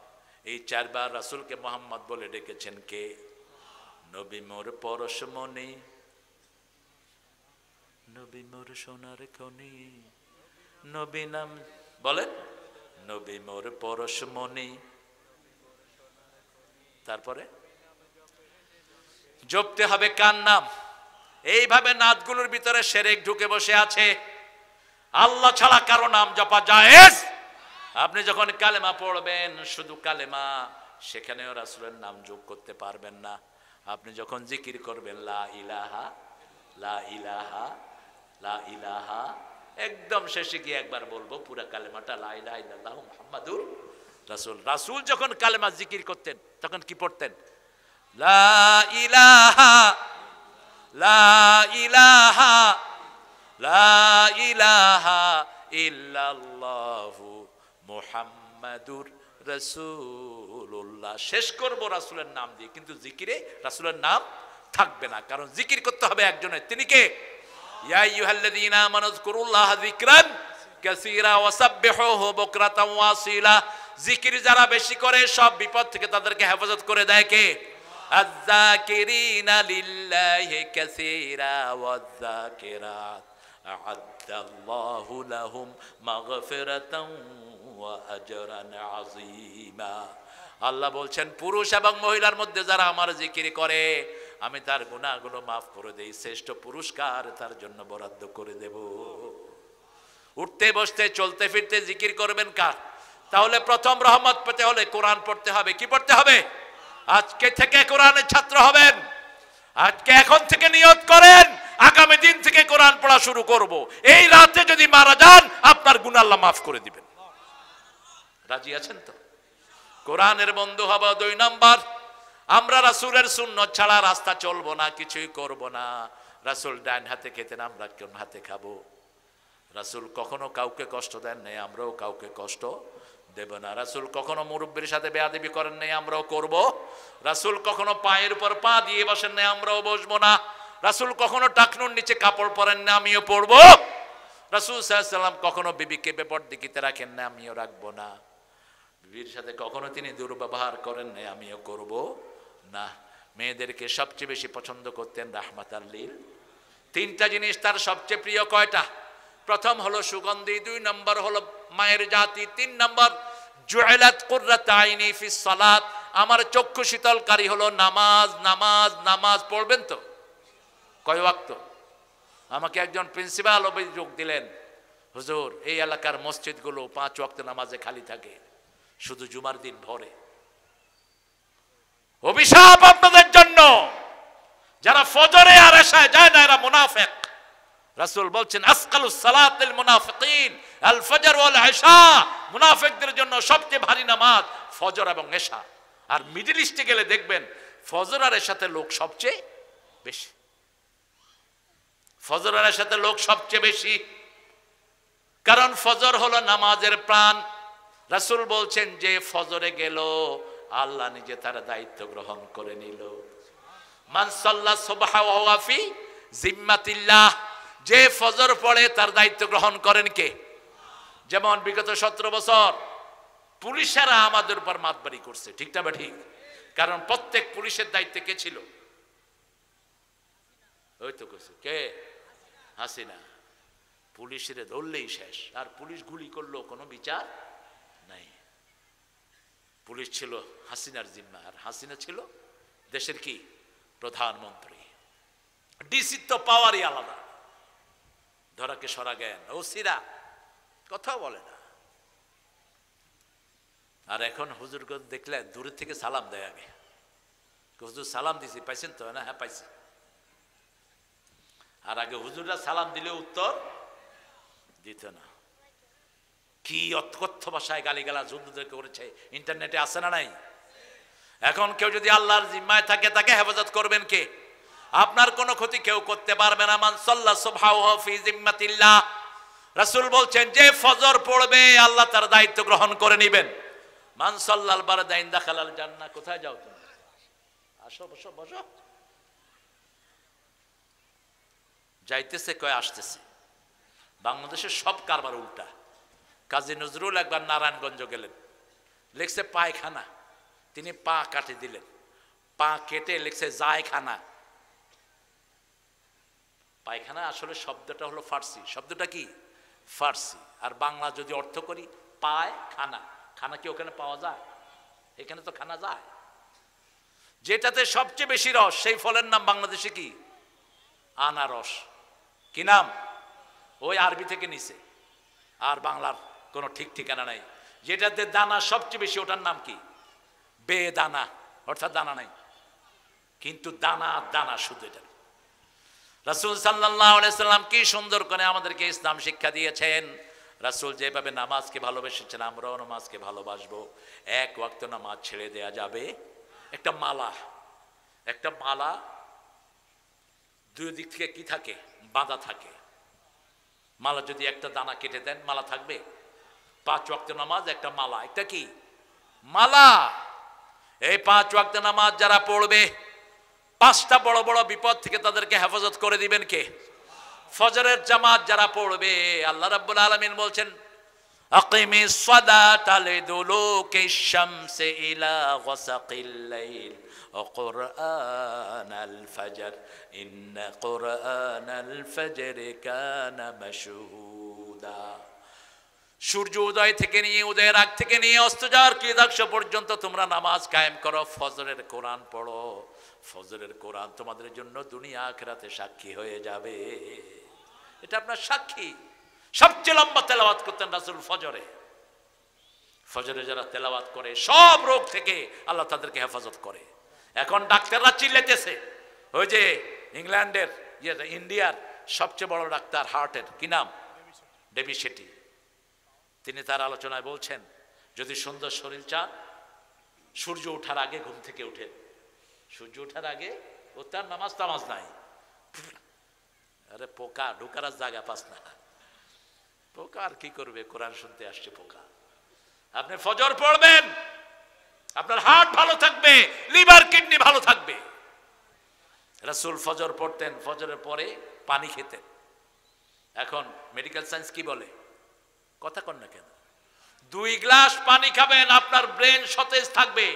এই 4 বার রাসূলকে মুহাম্মদ বলে ডেকেছেন কে? নবী মোর পরশমণি, নবী মোর সোনার খনি, নবী নাম বলেন, নবী মোর পরশমণি। তারপরে জপতে হবে কার নাম? এইভাবে নাতগুলোর ভিতরে শিরক ঢুকে বসে আছে। আল্লাহ ছাড়া কারো নাম জপা জায়েজ। আপনি যখন কালেমা পড়বেন, শুধু কালেমা, সেখানেও রাসূলের নাম যোগ করতে পারবেন না। আপনি যখন জিকির করবেন লা ইলাহা লা ইলাহা লা ইলাহা, একদম শেষে গিয়ে একবার বলবো পুরা কালেমাটা, লা ইলাহা ইল্লাল্লাহু মুহাম্মাদুর রাসূল। রাসূল যখন কালেমা জিকির করতেন তখন কি পড়তেন? লা ইলাহা লা ইলাহা লা ইলাহা ইল্লাল্লাহু মুহাম্মাদুর রাসূলুল্লাহ। শেষ করব রাসূলের নাম দিয়ে, কিন্তু জিকিরে রাসূলের নাম থাকবে না, কারণ জিকির করতে হবে একজনের। তিনি কে? ইয়া আইয়ুহাল্লাযীনা আমানু যকুরুল্লাহা যিকরান কাসীরা ওয়াসাব্বিহুহু বুকরাতান ওয়া আসীলা। জিকির যারা বেশি করে সব বিপদ থেকে তাদেরকে হেফাজত করে দেয় কে? আয-যাকিরিনা লিল্লাহি কাসীরা ওয়ায-যাকিরাত আ'আদ্দাল্লাহু লাহুম মাগফিরাতান ওয়া আজরান আযীমা। আল্লাহ বলছেন, পুরুষ এবং মহিলার মধ্যে যারা আমার জিকির করে আমি তার গুনাহগুলো মাফ করে দেই, শ্রেষ্ঠ পুরস্কার তার জন্য বরাদ্দ করে দেব। উঠতে বসতে চলতে ফিরতে জিকির করবেন কার? তাহলে প্রথম রহমত পেতে হলে কোরআন পড়তে হবে। কি পড়তে হবে? আজকে থেকে কোরআনের ছাত্র হবেন। আজকে এখন থেকে নিয়ত করেন, আগামী দিন থেকে কোরআন পড়া শুরু করব। এই রাতে যদি মারা যান, আপনার গুনাহ আল্লাহ মাফ করে দিবেন। রাজি আছেন তো? কোরআনের বন্ধু হব। 2 নাম্বার, আমরা রাসূলের সুন্নাত ছাড়া রাস্তা চলবো না, কিছুই করব না। রাসূল ডান হাতে খেতেন, আমরা কোন হাতে খাবো? রাসূল কখনো কাউকে কষ্ট দেন নাই, আমরাও কাউকে কষ্ট দেব না। রাসূল কখনো মুরব্বির সাথে বেয়াদবি করেন নাই, আমরাও করব। রাসূল কখনো পায়ের উপর পা দিয়ে বসেন নাই, আমরাও বসবো না। রাসূল কখনো টাকনুর নিচে কাপড় পরেন না, আমিও পরবো। রাসূল সাল্লাল্লাহু আলাইহি ওয়াসাল্লাম কখনো বিবিকে বেপরদিকিতে রাখেন না, আমিও রাখবো না। বিবির সাথে কখনো তিনি দুর্ব্যবহার করেন নাই, আমিও করব না। মেয়েদেরকে সবচেয়ে বেশি পছন্দ করতেন রাহমাতাল লিল। 3টা জিনিস তার সবচেয়ে প্রিয়। কয়টা? প্রথম হলো সুগন্ধি, 2 নম্বর হলো মায়ের জাতি, 3 নম্বর জুইলাত কুররাতু আইনি ফিস সালাত, আমার চক্ষু শীতলকারী হলো নামাজ। নামাজ নামাজ পড়বেন তো? কয় ওয়াক্ত? আমাকে একজন প্রিন্সিপাল অভিযোগ দিলেন, হুজুর এই এলাকার মসজিদগুলো 5 ওয়াক্ত নামাজে খালি থাকে, শুধু জুমার দিন ভরে। অভিশাপ আপনাদের জন্য। যারা ফজরে আর এশায় যায় না এরা মুনাফিক। রাসূল বলছেন আসকালুস সালাতিল মুনাফিকিন আল ফজর ওয়াল ইশা। মুনাফিকদের জন্য সবচেয়ে ভারী নামাজ ফজর এবং এশা। আর মিডল ইস্টে গেলে দেখবেন ফজর আর এশাতে লোক সবচেয়ে বেশি। ফজর আর এশাতে লোক সবচেয়ে বেশি। কারণ ফজর হলো নামাজের প্রাণ। রাসূল বলছেন যে ফজরে গেল আল্লাহ নিজে তার দায়িত্ব গ্রহণ করে নিল। মান সাল্লা সুবহা ওয়া হুয়া ফি জিম্মাতিল্লাহ, যে ফজর পড়ে তার দায়িত্ব গ্রহণ করেন কে? যেমন বিগত 17 বছর পুলিশেরা আমাদের উপর মাতবাড়ি করছে, ঠিক না বা ঠিক? কারণ প্রত্যেক পুলিশের দায়িত্বে কে ছিল? ওই তো কইছে কে? হাসিনা। পুলিশের ধরলেই শেষ, আর পুলিশ গুলি করলো কোনো বিচার নাই। পুলিশ ছিল হাসিনার জিম্মা, আর হাসিনা ছিল দেশের কি প্রধানমন্ত্রী। ডিসির তো পাওয়ারই আলাদা, ধরাকে সরা জ্ঞান, ওসিরা কথা বলে না। আর এখন হুজুর দেখলে দূরের থেকে সালাম দেয় আগে, হুজুর সালাম দিছি পাইছেন তো? না, হ্যাঁ পাইছি। আর আগে হুজুররা সালাম দিলে উত্তর দিত না। কি অকথ্য ভাষায় গালিগালাজ হুজুরদেরকে করেছে, ইন্টারনেটে আছে না নাই? এখন কেউ যদি আল্লাহর জিম্মায় থাকে তাকে হেফাজত করবেন কে? আপনার কোনো ক্ষতি কেউ করতে পারবে না। মান সাল্লা সুবহানাহু ফি জিম্মাতিল্লাহ, রাসূল বলছেন যে ফজর পড়বে আল্লাহ তার দায়িত্ব গ্রহণ করে নেবেন। মান সাল্লাল বারদাইন দাখালাল জান্নাহ। কোথায় যাও তুমি? আসো, বসো বসো। যাইতেছে কয় আসতেছে। বাংলাদেশের সব কারবার উল্টা। কাজী নজরুল একবার নারায়ণগঞ্জ গেলেন, লিখছে পায়খানা, তিনি পা কাটে দিলেন, পা কেটে লিখছে জায়খানা। পায়খানা আসলে শব্দটা হলো ফার্সি, শব্দটা কি ফার্সি, আর বাংলা যদি অর্থ করি পায় খানা। খানা কি ওখানে পাওয়া যায়? এখানে তো খানা যায়। যেটাতে সবচেয়ে বেশি রস সেই ফলের নাম বাংলাদেশে কি? আনারস। কি নাম? ওই আরবি থেকে নিছে, আর বাংলার কোনো ঠিক ঠিকানা নাই। যেটাতে দানা সবচেয়ে বেশি ওটার নাম কি? বেদানা, অর্থাৎ দানা নাই, কিন্তু দানা দানা শুধু। এটা রাসূল সাল্লাল্লাহু আলাইহি সাল্লাম কি সুন্দর করে আমাদেরকে ইসলাম শিক্ষা দিয়েছেন। রাসূল যেভাবে নামাজকে ভালোবেসেছেন আমরাও নামাজকে ভালোবাসবো। এক ওয়াক্ত নামাজ ছেড়ে দেয়া যাবে। একটা মালা, একটা মালা দুই দিক থেকে কি থাকে? বাঁধা থাকে। মালা যদি একটা দানা কেটে দেন মালা থাকবে? 5 ওয়াক্ত নামাজ একটা মালা, একটা কি মালা। এই 5 ওয়াক্ত নামাজ যারা পড়বে 5টা বড় বড় বিপদ থেকে তাদেরকে হেফাজত করে দিবেন কে? ফজরের জামাত যারা পড়বে, আল্লাহ রাব্বুল আলামিন বলছেন আকিমিস সালাতা লিদুলুকিশ শামসি ইলা গাসাকিল লাইল ওয়া কুরআনাল ফাজর ইন্না কুরআনাল ফাজরি কানা মাশহুদা। সূর্য উদয় থেকে নিয়ে, উদয়ের আগ থেকে নিয়ে অস্ত যাওয়ার কৃতাংশ পর্যন্ত তোমরা নামাজ কায়েম করো, ফজরের কোরআন পড়ো। ফজরের কোরআন তোমাদের জন্য দুনিয়া আখিরাতে সাক্ষী হয়ে যাবে। এটা আপনার সাক্ষী। সবচেয়ে লম্বা তেলাওয়াত করতেন রাসূল ফজরে। ফজরে যারা তেলাওয়াত করে সব রোগ থেকে আল্লাহ তাদেরকে হেফাজত করে। এখন ডাক্তাররা চিল্লাইতেছে, ওই যে ইংল্যান্ডের ইন্ডিয়ার সবচেয়ে বড় ডাক্তার হার্টের, কি নাম? ডেভি শেটি। তিনি তার আলোচনায় বলছেন যদি সুন্দর শরীর চান সূর্য ওঠার আগে ঘুম থেকে উঠেন। সূর্য ওঠার আগে ও তার নামাজ টামাজ নাই। আরে পোকা ঢুকার জায়গা পাস না। পোকা আর কি করবে? কোরআন শুনতে আসছে পোকা। আপনি ফজর পড়বেন, আপনার হার্ট ভালো থাকবে, লিভার কিডনি ভালো থাকবে। রাসূল ফজর পড়তেন, ফজরের পরে পানি খেতেন। এখন মেডিকেল সায়েন্স কি বলে? কথা কন না কেন? 2 গ্লাস পানি খাবেন, আপনার ব্রেন সতেজ থাকবে।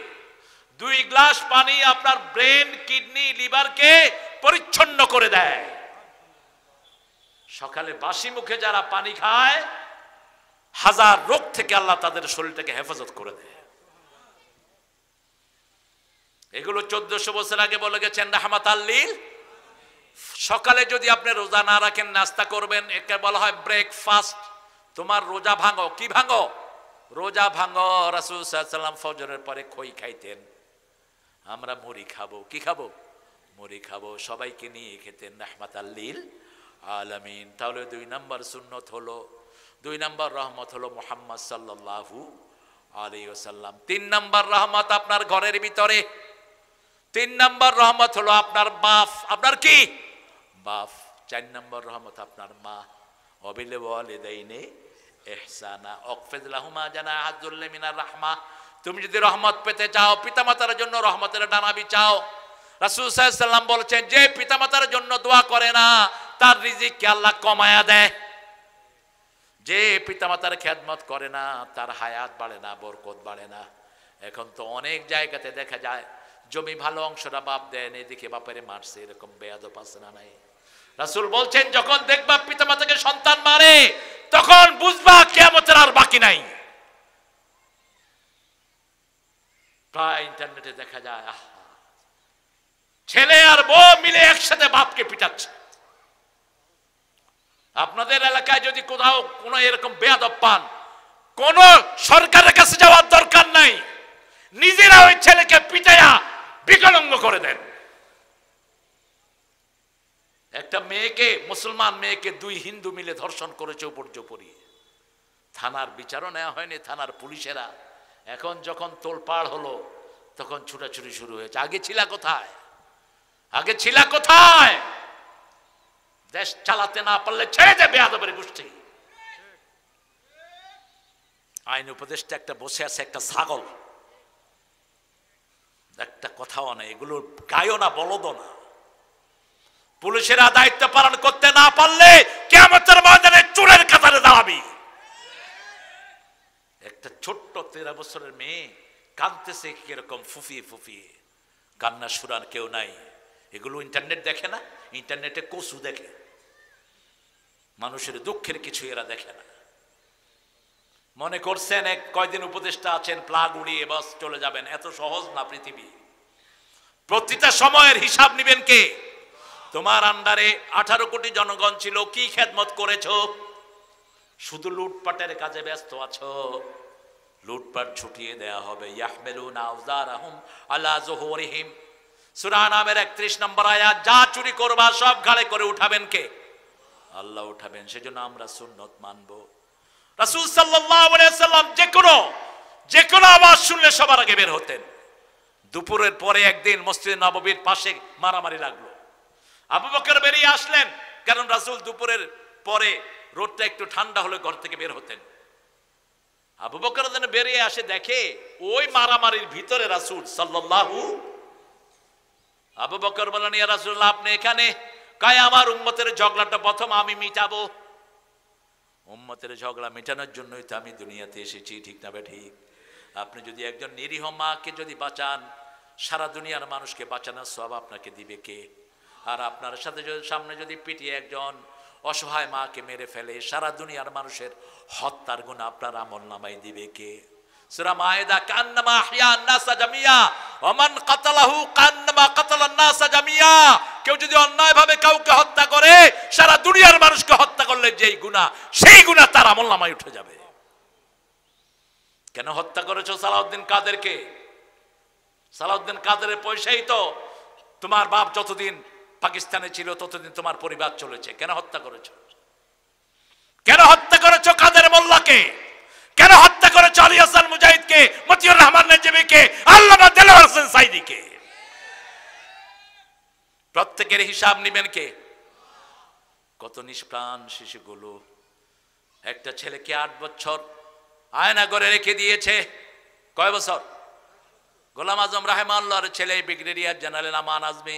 2 গ্লাস পানি আপনার ব্রেন, কিডনি, লিভারকে পরিচ্ছন্ন করে দেয়। সকালে বাসি মুখে যারা পানি খায় 1000 রোগ থেকে আল্লাহ তাদের শরীরটাকে হেফাজত করে দেয়। এগুলো 1400 বছর আগে বলে গেছেন রাহমাতাল লিল। সকালে যদি আপনি রোজা না রাখেন, নাস্তা করবেন, একে বলা হয় ব্রেকফাস্ট। তোমার রোজা ভাঙো। কি ভাঙো? রোজা ভাঙো। রাসূল সাল্লাল্লাহু আলাইহি ওয়াসাল্লাম ফজরের পরে খই খাইতেন। আমরা মুড়ি খাবো। কি খাবো? মুড়ি খাবো। সবাইকে নিয়ে খেতেন রাহমাতাল লিল আলামিন। তাহলে 2 নম্বর সুন্নত হলো, 2 নম্বর রহমত হলো মুহাম্মদ সাল্লাল্লাহু আলাইহি ওয়াসাল্লাম। 3 নম্বর রহমত আপনার ঘরের ভিতরে। 3 নম্বর রহমত হলো আপনার বাপ। আপনার কি? বাপ। 4 নম্বর রহমত আপনার মা। ওয়াবিল ওয়ালিদাইনি ইহসানা ওয়াকফিদ লাহুমা জানাহা যুল্লি মিনার রাহমা। তুমি যদি রহমত পেতে চাও, পিতামাতার জন্য রহমতের ডানা বিছাও। রাসূল সাল্লাল্লাহু আলাইহি সাল্লাম বলেছেন, যে পিতামাতার জন্য দোয়া করে না তার রিজিককে আল্লাহ কমায়া দেয়। যে পিতামাতার খেদমত করে না তার হায়াত বাড়ে না, বরকত বাড়ে না। এখন তো অনেক জায়গাতে দেখা যায় জমি ভালো অংশটা বাপ দেন, এদিকে বাপেরে মারছে, এরকম বেয়াদব আছে না নাই? রাসূল বলছেন, যখন দেখবা পিতামাতাকে সন্তান মারে তখন বুঝবা কিয়ামতের আর বাকি নাই। প্রায় ইন্টারনেটে দেখা যায় ছেলে আর বউ মিলে একসাথে বাপকে পিটাচ্ছে। আপনাদের এলাকায় যদি কোথাও কোনো এরকম বেয়াদব পান, কোন সরকারের কাছে যাওয়ার দরকার নাই, নিজেরা ওই ছেলেকে পিটাইয়া বিকলাঙ্গ করে দেন। একটা মেয়েকে, মুসলমান মেয়েকে দুই হিন্দু মিলে ধর্ষণ করেছে উপর্যুপরি। থানার বিচারও নেওয়া হয়নি, থানার পুলিশেরা। এখন যখন তোলপাড় হলো তখন ছুটাছুটি শুরু হয়েছে। আগে ছিলা কোথায়? আগে ছিলা কোথায়? দেশ চালাতে না পারলে ছেড়ে দে বেয়াদবের গোষ্ঠী। আইন উপদেষ্টা একটা বসে আছে, একটা ছাগল, একটা কথাও নেই। এগুলো গায়ও না, বলদও না। পুলিশেরা দায়িত্ব পালন করতে না পারলে কিয়ামতের ময়দানে চোরের কাতারে দাঁড়াবি। একটা ছোট্ট 13 বছরের মেয়ে কাঁদতেছে কিরকম ফুফিয়ে ফুফিয়ে, কান্না শুরার কেউ নাই। এগুলো ইন্টারনেট দেখে না, ইন্টারনেটে কসু দেখে, মানুষের দুঃখের কিছু এরা দেখে না। মনে করছেন এক কয়দিন উপদেষ্টা আছেন, প্লাগ উড়িয়ে বাস চলে যাবেন? এত সহজ না পৃথিবী। প্রতিটা সময়ের হিসাব নিবেন কে? তোমার আন্ডারে 18 কোটি জনগণ ছিল, কি খেদমত করেছো? শুধু লুটপাটের কাজে ব্যস্ত আছো। লুটপাট ছুটিয়ে দেয়া হবে। ইয়াহমিলুনা আওজারহুম আলা যুহুরিহিম, সূরা নামের 31 নম্বর আয়াত। যা চুরি করবা সব ঘাড়ে করে উঠাবেন কে? আল্লাহ উঠাবেন। সেজন্য আমরা সুন্নত মানব। রাসূল সাল্লাল্লাহু আলাইহি ওয়াসাল্লাম যে কোনো আওয়াজ শুনলে সবার আগে বের হতেন। দুপুরের পরে একদিন মসজিদে নববীর পাশে মারামারি লাগলো। আবু বকর বেরিয়ে আসলেন, কারণ রাসূল দুপুরের পরে রোদটা একটু ঠান্ডা হলে ঘর থেকে বের হতেন। আবু বকর যেন বেরিয়ে আসে, দেখে ওই মারামারির ভিতরে রাসূল সাল্লাল্লাহু। আবু বকর বলেন, ইয়া রাসূলুল্লাহ, আপনি এখানে? কয়, আমার উম্মতের ঝগড়াটা প্রথম আমি মিটাবো। উম্মতের ঝগড়া মেটানোর জন্যই তো আমি দুনিয়াতে এসেছি, ঠিক না ঠিক? আপনি যদি একজন নিরীহ মাকে যদি বাঁচান, সারা দুনিয়ার মানুষকে বাঁচানোর সওয়াব আপনাকে দিবে কে? আর আপনার সাথে সামনে যদি পিটিয়ে একজন অসহায় মাকে মেরে ফেলে, সারা দুনিয়ার মানুষের হত্যার গুনাহ আপনার আমলনামায় দিবে কে? সূরা মায়েদা, কান্নামা আহইয়া আন-নাস জামিয়া ওয়া মান কাতালাহু কান্নামা কাতালান নাস জামিয়া। কেউ যদি অন্যায়ভাবে কাউকে হত্যা করে, সারা দুনিয়ার মানুষকে হত্যা করলে যেই গুনাহ, সেই গুনাহ তার আমলনামায় উঠে যাবে। কেন হত্যা করেছো সালাউদ্দিন কাদেরকে? সালাউদ্দিন কাদেরের পয়সাই তো তোমার বাপ যতদিন পাকিস্তানে ছিল ততদিন তোমার পরিবার চলেছে। কেন হত্যা করেছো? কেন হত্যা করেছো কাদের মোল্লাকে? কেন হত্যা করেছো আলী হাসান মুজাহিদকে, মতিউর রহমান নেজমিকে, আল্লামা দেলোয়ার হোসেন সাইদিকে? প্রত্যেকের হিসাব নেবেন কে? কত নিষ্প্রাণ শিশুগুলো। একটা ছেলেকে 8 বছর আয়না করে রেখে দিয়েছে। কয় বছর? গোলাম আজম রাহিমাহুল্লাহর ছেলে ব্রিগেডিয়ার জেনারেল আমান আজমি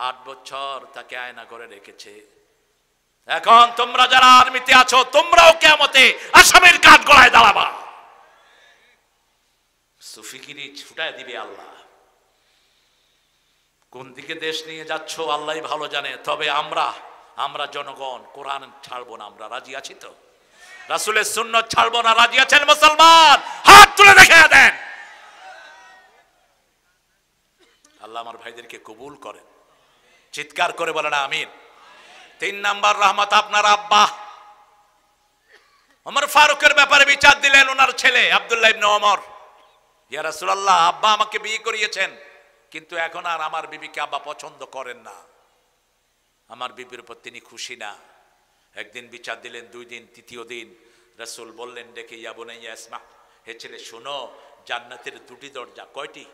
8 বছর তাকে আয়না করে রেখেছে। এখন তোমরা যারা আর্মিতে আছো, তোমরাও কিয়ামতে আসামির কাঠ গলায় দাঁড়াবা। সুফিগিরি ছুটায় দিবে আল্লাহ। কোন দিকে দেশ নিয়ে যাচ্ছ আল্লাহই ভালো জানে। তবে আমরা জনগণ কোরআন ছাড়বো না। আমরা রাজি আছি তো? রাসূলের সুন্নাত ছাড়বো না, রাজি আছেন মুসলমান? হাত তুলে দেখিয়ে দেন। আল্লাহ আমার ভাইদেরকে কবুল করেন। চিৎকার করে বলেন আমিন। 3 নাম্বার রহমত, আপনার আব্বা ওমর ফারুকের ব্যাপারে বিচার দিলেন ওনার ছেলে আব্দুল্লাহ ইবনে ওমর। ইয়া রাসূলুল্লাহ, আব্বা আমাকে বিয়ে করিয়েছেন, কিন্তু এখন আর আমার বিবিকে আব্বা পছন্দ করেন না। আমার বিবির উপর তিনি খুশি না। একদিন বিচার দিলেন, 2 দিন, 3য় দিন রাসূল বললেন ডেকে, ইয়া বুনাইয়া ইসমা, হে ছেলে শোনো, জান্নাতের 2টি দরজা। কয়টি?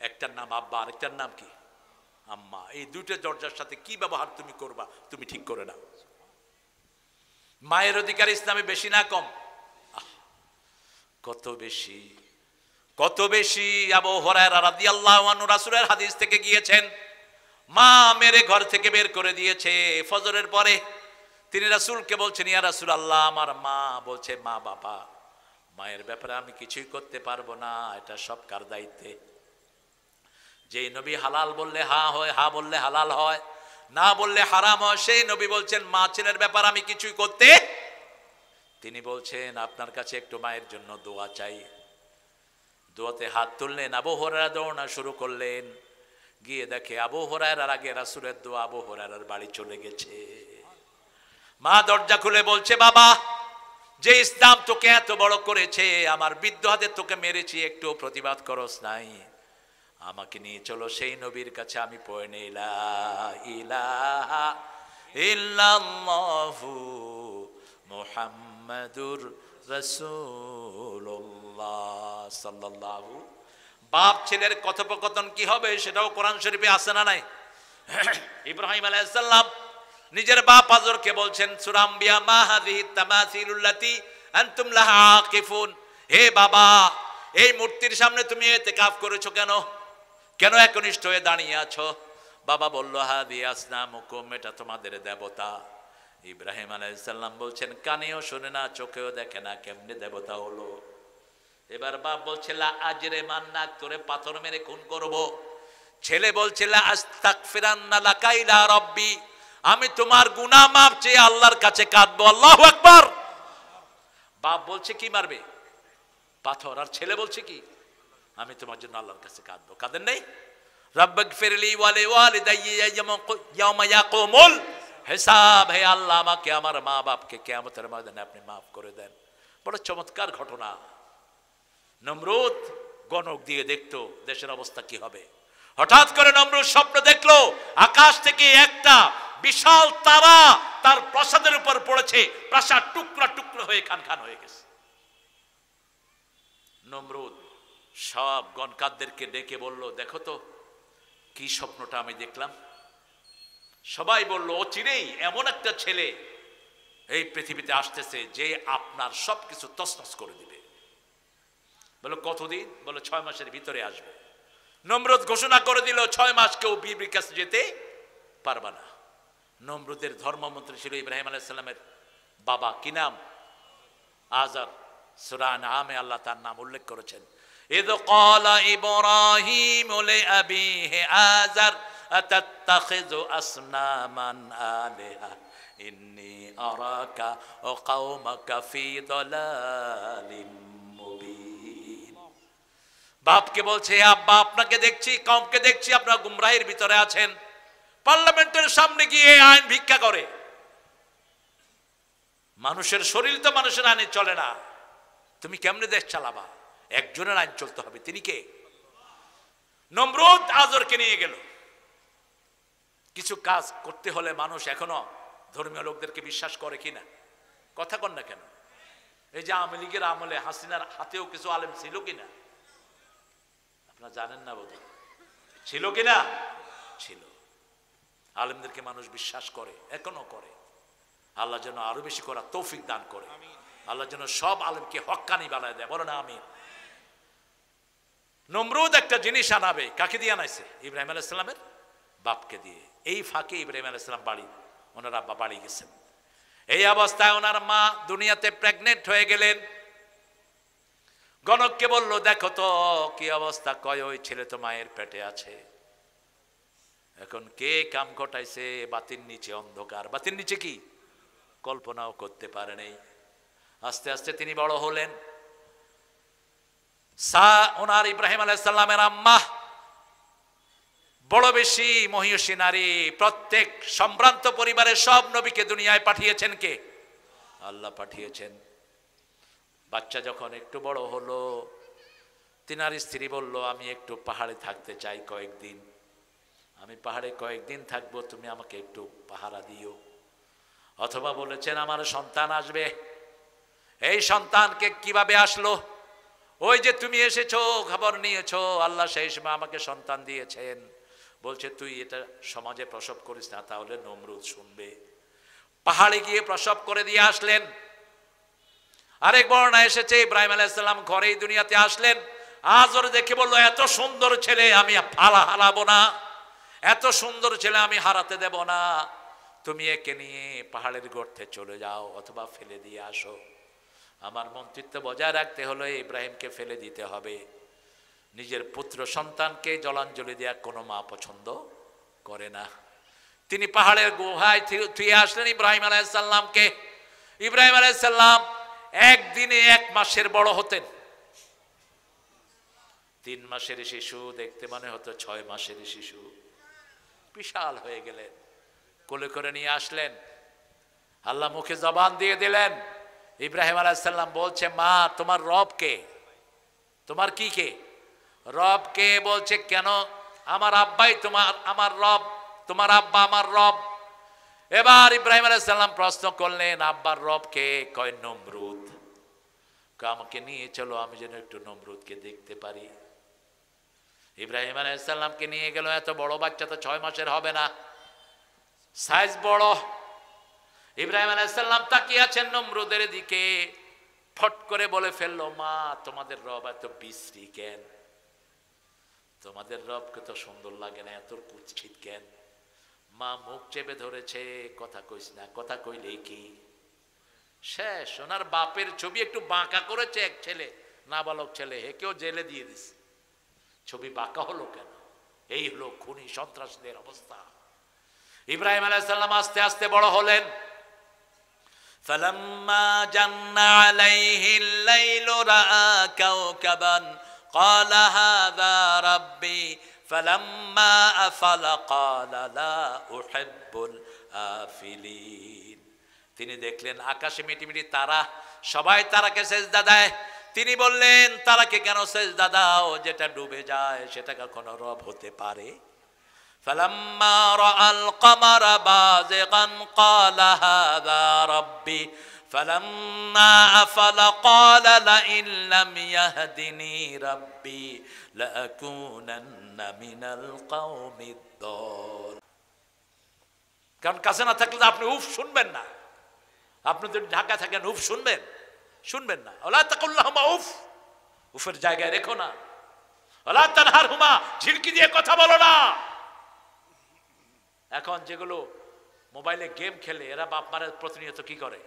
একটার নাম আব্বা, আরেকটার নাম কি? আম্মা। এই 2টা দরজার সাথে কি ব্যবহার তুমি করবা তুমি ঠিক করে নাও। মায়ের অধিকার ইসলামে বেশি না কম? কত বেশি, কত বেশি। আবু হুরায়রা রাদিয়াল্লাহু আনহু রাসূলের হাদিস থেকে গিয়েছেন, মা মেরে ঘর থেকে বের করে দিয়েছে ফজরের পরে। তিনি রাসূলকে বলছেন, ইয়া রাসূলুল্লাহ, আমার মা বলছে, মা বাবা, মায়ের ব্যাপারে আমি কিছুই করতে পারবো না, এটা সব কার দায়িত্বে? যেই নবী হালাল বললে হা হয়, হা বললে হালাল হয়, না বললে হারাম হয়, সেই নবী বলছেন মা ছেলের ব্যাপার আমি কিছুই করতে। তিনি বলছেন আপনার কাছে একটু মায়ের জন্য দোয়া চাই। দোয়াতে হাত তুললেন, আবু হুরায়রা দৌড়ানো শুরু করলেন। গিয়ে দেখে আবু হুরায়রার আগে রাসূলের দোয়া আবু হুরায়রার বাড়ি চলে গেছে। মা দরজা খুলে বলছে, বাবা, যে ইসলাম তোকে এত বড় করেছে, আমার বৃদ্ধ হাতে তোকে মেরেছি, একটু প্রতিবাদ করস নাই, আমাকে নিয়ে চলো সেই নবীর কাছে, আমি পড়ে নেই লা ইলাহা ইল্লাল্লাহু মুহাম্মাদুর রাসূলুল্লাহ সাল্লাল্লাহু। বাপ ছেলের কথোপকথন কি হবে সেটাও কোরআন শরীফে আছে না নাই? ইব্রাহিম আলাইহিস সালাম নিজের বাপ আজরকে বলছেন সূরা আম্বিয়া, মা হাযিহি তামাসিলুল্লাতী আনতুম লাহা আকিফুন, হে বাবা, এই মূর্তির সামনে তুমি ইতিকাফ করেছো কেন? কেন একনিষ্ঠ হয়ে দাঁড়িয়ে আছো? বাবা বলল, হাদি আসনামুকুম, এটা তোমাদের দেবতা। ইব্রাহিম আলাইহিস সালাম বলছেন, কানেও শুনে না, চোখেও দেখে না, কেমনে দেবতা হলো? এবার বাপ বলছে, লা আজরে মান্না, করে পাথর মেরে খুন করব। ছেলে বলছে, লা আস্তাগফিরান্না লাকা ইলা রাব্বি, আমি তোমার গুনাহ মাফ চেয়ে আল্লাহর কাছে কাঁদবো। আল্লাহু আকবার। বাপ বলছে কি মারবে? পাথর। আর ছেলে বলছে কি? আমি তোমার জন্য আল্লাহর কাছে কাঁদবো। কাঁদেন নাই? রাব্বিগফিরলি ওয়া লিওয়ালিদাইয়া ইয়াওমা ইয়াকুমুল হিসাব, হে আল্লাহ, আমাকে আমার মা বাপকে কিয়ামতের ময়দানে আপনি মাফ করে দেন। বড় চমৎকার ঘটনা। নমরুদ গণক দিয়ে দেখতো দেশের অবস্থা কি হবে। হঠাৎ করে নমরুদ স্বপ্ন দেখলো, আকাশ থেকে একটা বিশাল তারা তার প্রাসাদের উপর পড়েছে, প্রাসাদ টুকরা টুকরা হয়ে খান খান হয়ে গেছে। নমরুদ সব গণকারদেরকে ডেকে বলল, দেখো তো কি স্বপ্নটা আমি দেখলাম। সবাই বলল, অচিরেই এমন একটা ছেলে এই পৃথিবীতে আসতেছে যে আপনার সবকিছু তছনছ করে দিবে। বলো কতদিন? বলো 6 মাসের ভিতরে আসবে। নমরুদ ঘোষণা করে দিল 6 মাস কেউ বিবির কাছে যেতে পারবে না। নমরুদের ধর্মমন্ত্রী ছিল ইব্রাহিম আলাইহিস সালামের বাবা, কি নাম? আজার। সূরা আনআমে আল্লাহ তার নাম উল্লেখ করেছেন, ইয ক্বালা ইব্রাহিম লিআবিহি আজার আতাত্তাখিযু আসনামান আলিহা ইন্নী আরাকা ওয়া কওমাকা ফি দালালিম মুবিন। বাপকে বলছে, আব্বা, আপনাকে দেখছি, কওমকে দেখছি, আপনারা গুমরাহির ভিতরে আছেন। পার্লামেন্টের সামনে গিয়ে আইন ভিক্ষা করে। মানুষের শরীর তো মানুষের আইনে চলে না, তুমি কেমনে দেশ চালাবা? একজনের আইন চলতে হবে, তিনি কে? নমরুদ আজরকে নিয়ে গেল। কিছু কাজ করতে হলে মানুষ এখনো ধর্মীয় লোকদেরকে বিশ্বাস করে কিনা? কথা কন না কেন? এই যে আওয়ামী লীগের আমলে হাসিনার হাতেও কিছু আলেম ছিল কিনা? আপনারা জানেন না বোধহয়। ছিল কিনা? ছিল। আলেমদেরকে মানুষ বিশ্বাস করে, এখনো করে। আল্লাহ যেন আরো বেশি করার তৌফিক দান করে। আল্লাহ যেন সব আলেমকে হক্কানি বানায় দেয়, বলো না আমিন। নমরুদ একটা জিনিস আনাবে, কাকে দিয়ে আনাইছে? ইব্রাহিম আলাইহিস সালামের বাপকে দিয়ে। এই ফাঁকে ইব্রাহিম আলাইহিস সালাম বাড়ি, ওনার আব্বা বাড়ি গেছেন। এই অবস্থায় ওনার মা দুনিয়াতে প্রেগনেন্ট হয়ে গেলেন। গণককে বলল, দেখো তো কি অবস্থা। কয়, ওই ছেলে তো মায়ের পেটে আছে। এখন কে কাম ঘটাইছে? বাতির নিচে অন্ধকার। বাতির নিচে কি? কল্পনাও করতে পারে নাই। আস্তে আস্তে তিনি বড় হলেন। ওনার ইব্রাহিম আলাইহিস সালামের আম্মা বড় বেশি মহিষী নারী। প্রত্যেক সম্ভ্রান্ত পরিবারের সব নবীকে দুনিয়ায় পাঠিয়েছেন কে? আল্লাহ পাঠিয়েছেন। বাচ্চা যখন একটু বড় হলো, তিনার স্ত্রী বলল, আমি একটু পাহাড়ে থাকতে চাই কয়েকদিন। আমি পাহাড়ে কয়েকদিন থাকবো, তুমি আমাকে একটু পাহারা দিও। অথবা বলেছেন, আমার সন্তান আসবে। এই সন্তানকে কিভাবে আসলো? ওই যে তুমি এসেছো, খবর নিয়েছো, আল্লাহ সেই সময় আমাকে সন্তান দিয়েছেন। বলছে, তুই এটা সমাজে প্রসব করিস না, তাহলে নমরুদ শুনবে। পাহাড়ে গিয়ে প্রসব করে দিয়ে আসলেন। আরেক বর্ণনা এসেছে ইব্রাহিম আলাইহিস সালাম ঘরেই দুনিয়াতে আসলেন, হাজর দেখে বলল, এত সুন্দর ছেলে আমি হারাবো না, এত সুন্দর ছেলে আমি হারাতে দেব না, তুমি একে নিয়ে পাহাড়ের গর্তে চলে যাও অথবা ফেলে দিয়ে আসো। আমার মন্ত্রিত্ব বজায় রাখতে হলে ইব্রাহিমকে ফেলে দিতে হবে। নিজের পুত্র সন্তানকে জলাঞ্জলি দেওয়া কোনো মা পছন্দ করে না। তিনি পাহাড়ের গুহায় থুয়ে আসলেন ইব্রাহিম আলাইহিস সালামকে। ইব্রাহিম আলাইহিস সালাম একদিনে 1 মাসের বড় হতেন। 3 মাসের শিশু দেখতে মনে হতো 6 মাসের শিশু। বিশাল হয়ে গেলেন, কোলে করে নিয়ে আসলেন, আল্লাহ মুখে জবান দিয়ে দিলেন। ইব্রাহিম আলাইহিস সালাম বলছে, মা তোমার রব কে? তোমার কি কে? রব কে? বলছে, কেন? আমার আব্বাই আমার রব, তোমার আব্বা আমার রব। এবার ইব্রাহিম আলাইহিস সালাম প্রশ্ন করলেন, আব্বার রব কে? কয় নমরুদ। আমাকে নিয়ে চলো, আমি যেন একটু নমরুদকে দেখতে পারি। ইব্রাহিম আলাইহিস সালামকে নিয়ে গেল। এত বড় বাচ্চা তো 6 মাসের হবে না, সাইজ বড়। ইব্রাহিম আলাইহিস সালাম তাকিয়ে আছেন নমরুদের দিকে। ফট করে বলে ফেললো, মা তোমাদের রব এত বিশ্রী কেন? তোমাদের রবকে তো সুন্দর লাগে না, এত কুৎসিত কেন? মা মুখ চেপে ধরেছে, কথা কইস না, কথা কইলেই কি শেষ। ওনার বাপের ছবি একটু বাঁকা করেছে এক ছেলে, নাবালক ছেলে, হেকেও জেলে দিয়ে দিছে। ছবি বাঁকা হলো কেন? এই হলো খুনি সন্ত্রাসীদের অবস্থা। ইব্রাহিম আলাইহিস সালাম আস্তে আস্তে বড় হলেন। ফালাম্মা জান্না আলাইহিল লাইলু রাআ কাওকাবান ক্বালা হাযা রাব্বি ফালাম্মা আফালা ক্বালা লা উহিব্বুল আফিলিন। তিনি দেখলেন আকাশে মিটিমিটি তারা, সবাই তারাকে সেজদা দেয়। তিনি বললেন, তারাকে কেন সেজদা দাও? যেটা ডুবে যায় সেটা কখনো রব হতে পারে? ফালাম্মা রাআল কমারা বাযিগান ক্বালা হাযা রাব্বি ফালাম্মা আফালা ক্বালা লা ইন লাম ইয়াহদিনি রাব্বি লাআকুনান্না মিনাল কওমিদ দাল। কারণ কাছে না থাকলে আপনি উফ শুনবেন না। আপনি যদি ঢাকা থাকেন উফ শুনবেন না। ওয়ালা তাকুল্লাহুমা উফ, উফের জায়গায় রেখো না। ওয়ালা তানহারহুমা, ঝিড়কি দিয়ে কথা বলো না। এখন যেগুলো মোবাইলে গেম খেলে, এরা বাপ মারা প্রতিনিয়ত কি করে?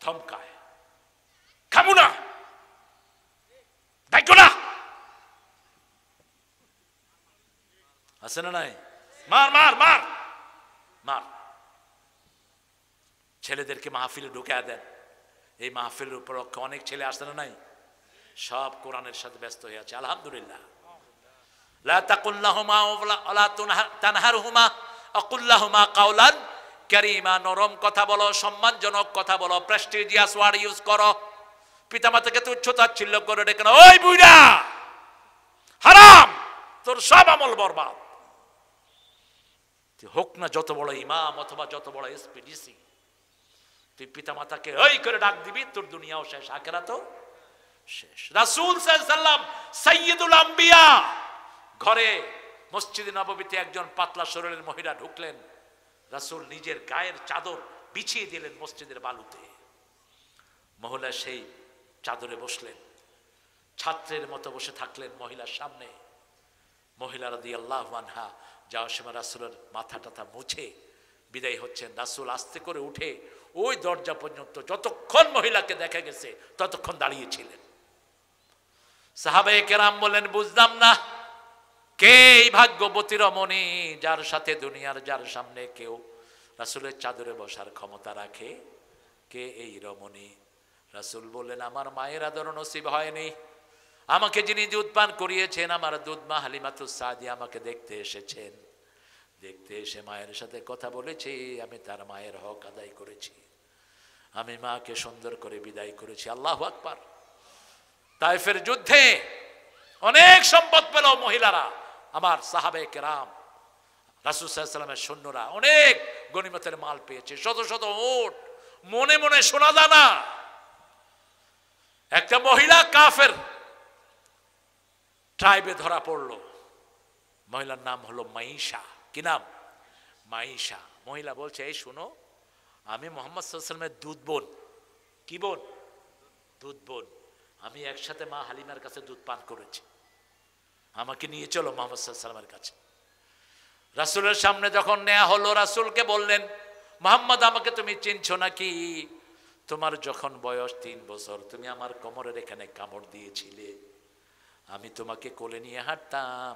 ধমকায়, খাবো না, দেখো না, আছে না নাই? মার মার মার মার। ছেলেদেরকে মাহফিলে ঢুকে দেন। এই মাহফিলের উপর অনেক ছেলে আসে না নাই? সব কোরআনের সাথে ব্যস্ত হয়ে আছে। আলহামদুলিল্লাহ। লা তাকুল্লাহুমা ওয়ালা তানহারহুমা আকুল্লাহুমা কাওলান কারীমা। নরম কথা বলো, সম্মানজনক কথা বলো, প্রেস্টিজিয়াস ওয়ার্ড ইউজ করো। পিতামাতাকে তুচ্ছ তাচ্ছিল্য করে ডেকে না, ওই বুইড়া হারাম, তোর সব আমল বরবাদ। হোক না যত বড় ইমাম অথবা যত বড় এসপিডিসি, তুই পিতামাতাকে ওই করে ডাক দিবি, তোর দুনিয়াও শেষ, আখিরাতও শেষ। রাসূল সাল্লাল্লাহু আলাইহি ওয়াসাল্লাম সাইয়্যিদুল আম্বিয়া, ঘরে মসজিদে নববীতে একজন পাতলা শরীরের মহিলা ঢুকলেন। রাসূল নিজের গায়ের চাদর বিছিয়ে দিলেন মসজিদের বালুতে। মহিলা সেই চাদরে বসলেন, ছাত্রের মতো বসে থাকলেন মহিলার সামনে। মহিলা রাদিয়াল্লাহু আনহা যাওয়ার সময় রাসূলের মাথা টাথা মুছে বিদায় হচ্ছেন। রাসূল আস্তে করে উঠে ওই দরজা পর্যন্ত যতক্ষণ মহিলাকে দেখা গেছে ততক্ষণ দাঁড়িয়েছিলেন। সাহাবায়ে কেরাম বললেন, বুঝলাম না কে এই ভাগ্যবতী রমণী যার সাথে দুনিয়ার যার সামনে কেউ রাসূলের চাদরে বসার ক্ষমতা রাখে? কে এই রমণী? রাসূল বললেন, আমার মায়ের আদর নসিব হয়নি। আমাকে যিনি দুধ পান করিয়েছেন, আমার দুধ মা হালিমাতুস সাদিয়া আমাকে দেখতে এসেছেন। দেখতে এসে মায়ের সাথে কথা বলেছি, আমি তার মায়ের হক আদায় করেছি, আমি মাকে সুন্দর করে বিদায় করেছি। আল্লাহু আকবার। তায়েফের যুদ্ধে অনেক সম্পদ পেল মহিলারা, আমার সাহাবে কেরাম, রাসূল সাল্লাল্লাহু আলাইহি ওয়াসাল্লামের সৈন্যরা অনেক গনিমতের মাল পেয়েছে, শত শত উট। মনে মনে শোনা যায় না, একটা মহিলা কাফের ট্রাইবে ধরা পড়লো। মহিলার নাম হলো মাইশা। কি নাম? মাইশা। মহিলা বলছে, এই শোনো, আমি মুহাম্মদ সাল্লাল্লাহু আলাইহি ওয়াসাল্লামের দুধ বোন, কি বোন? দুধ বোন। আমি একসাথে মা হালিমার কাছে দুধ পান করেছি। আমাকে নিয়ে চলো মোহাম্মদ সাল্লাল্লাহু আলাইহি ওয়াসাল্লামের কাছে। রাসূলের সামনে যখন নেওয়া হলো, রাসূলকে বললেন, মুহাম্মদ আমাকে তুমি চিনছো নাকি? তোমার যখন বয়স 3 বছর তুমি আমার কোমরের এখানে কামড় দিয়েছিলে, আমি তোমাকে কোলে নিয়ে হাঁটতাম।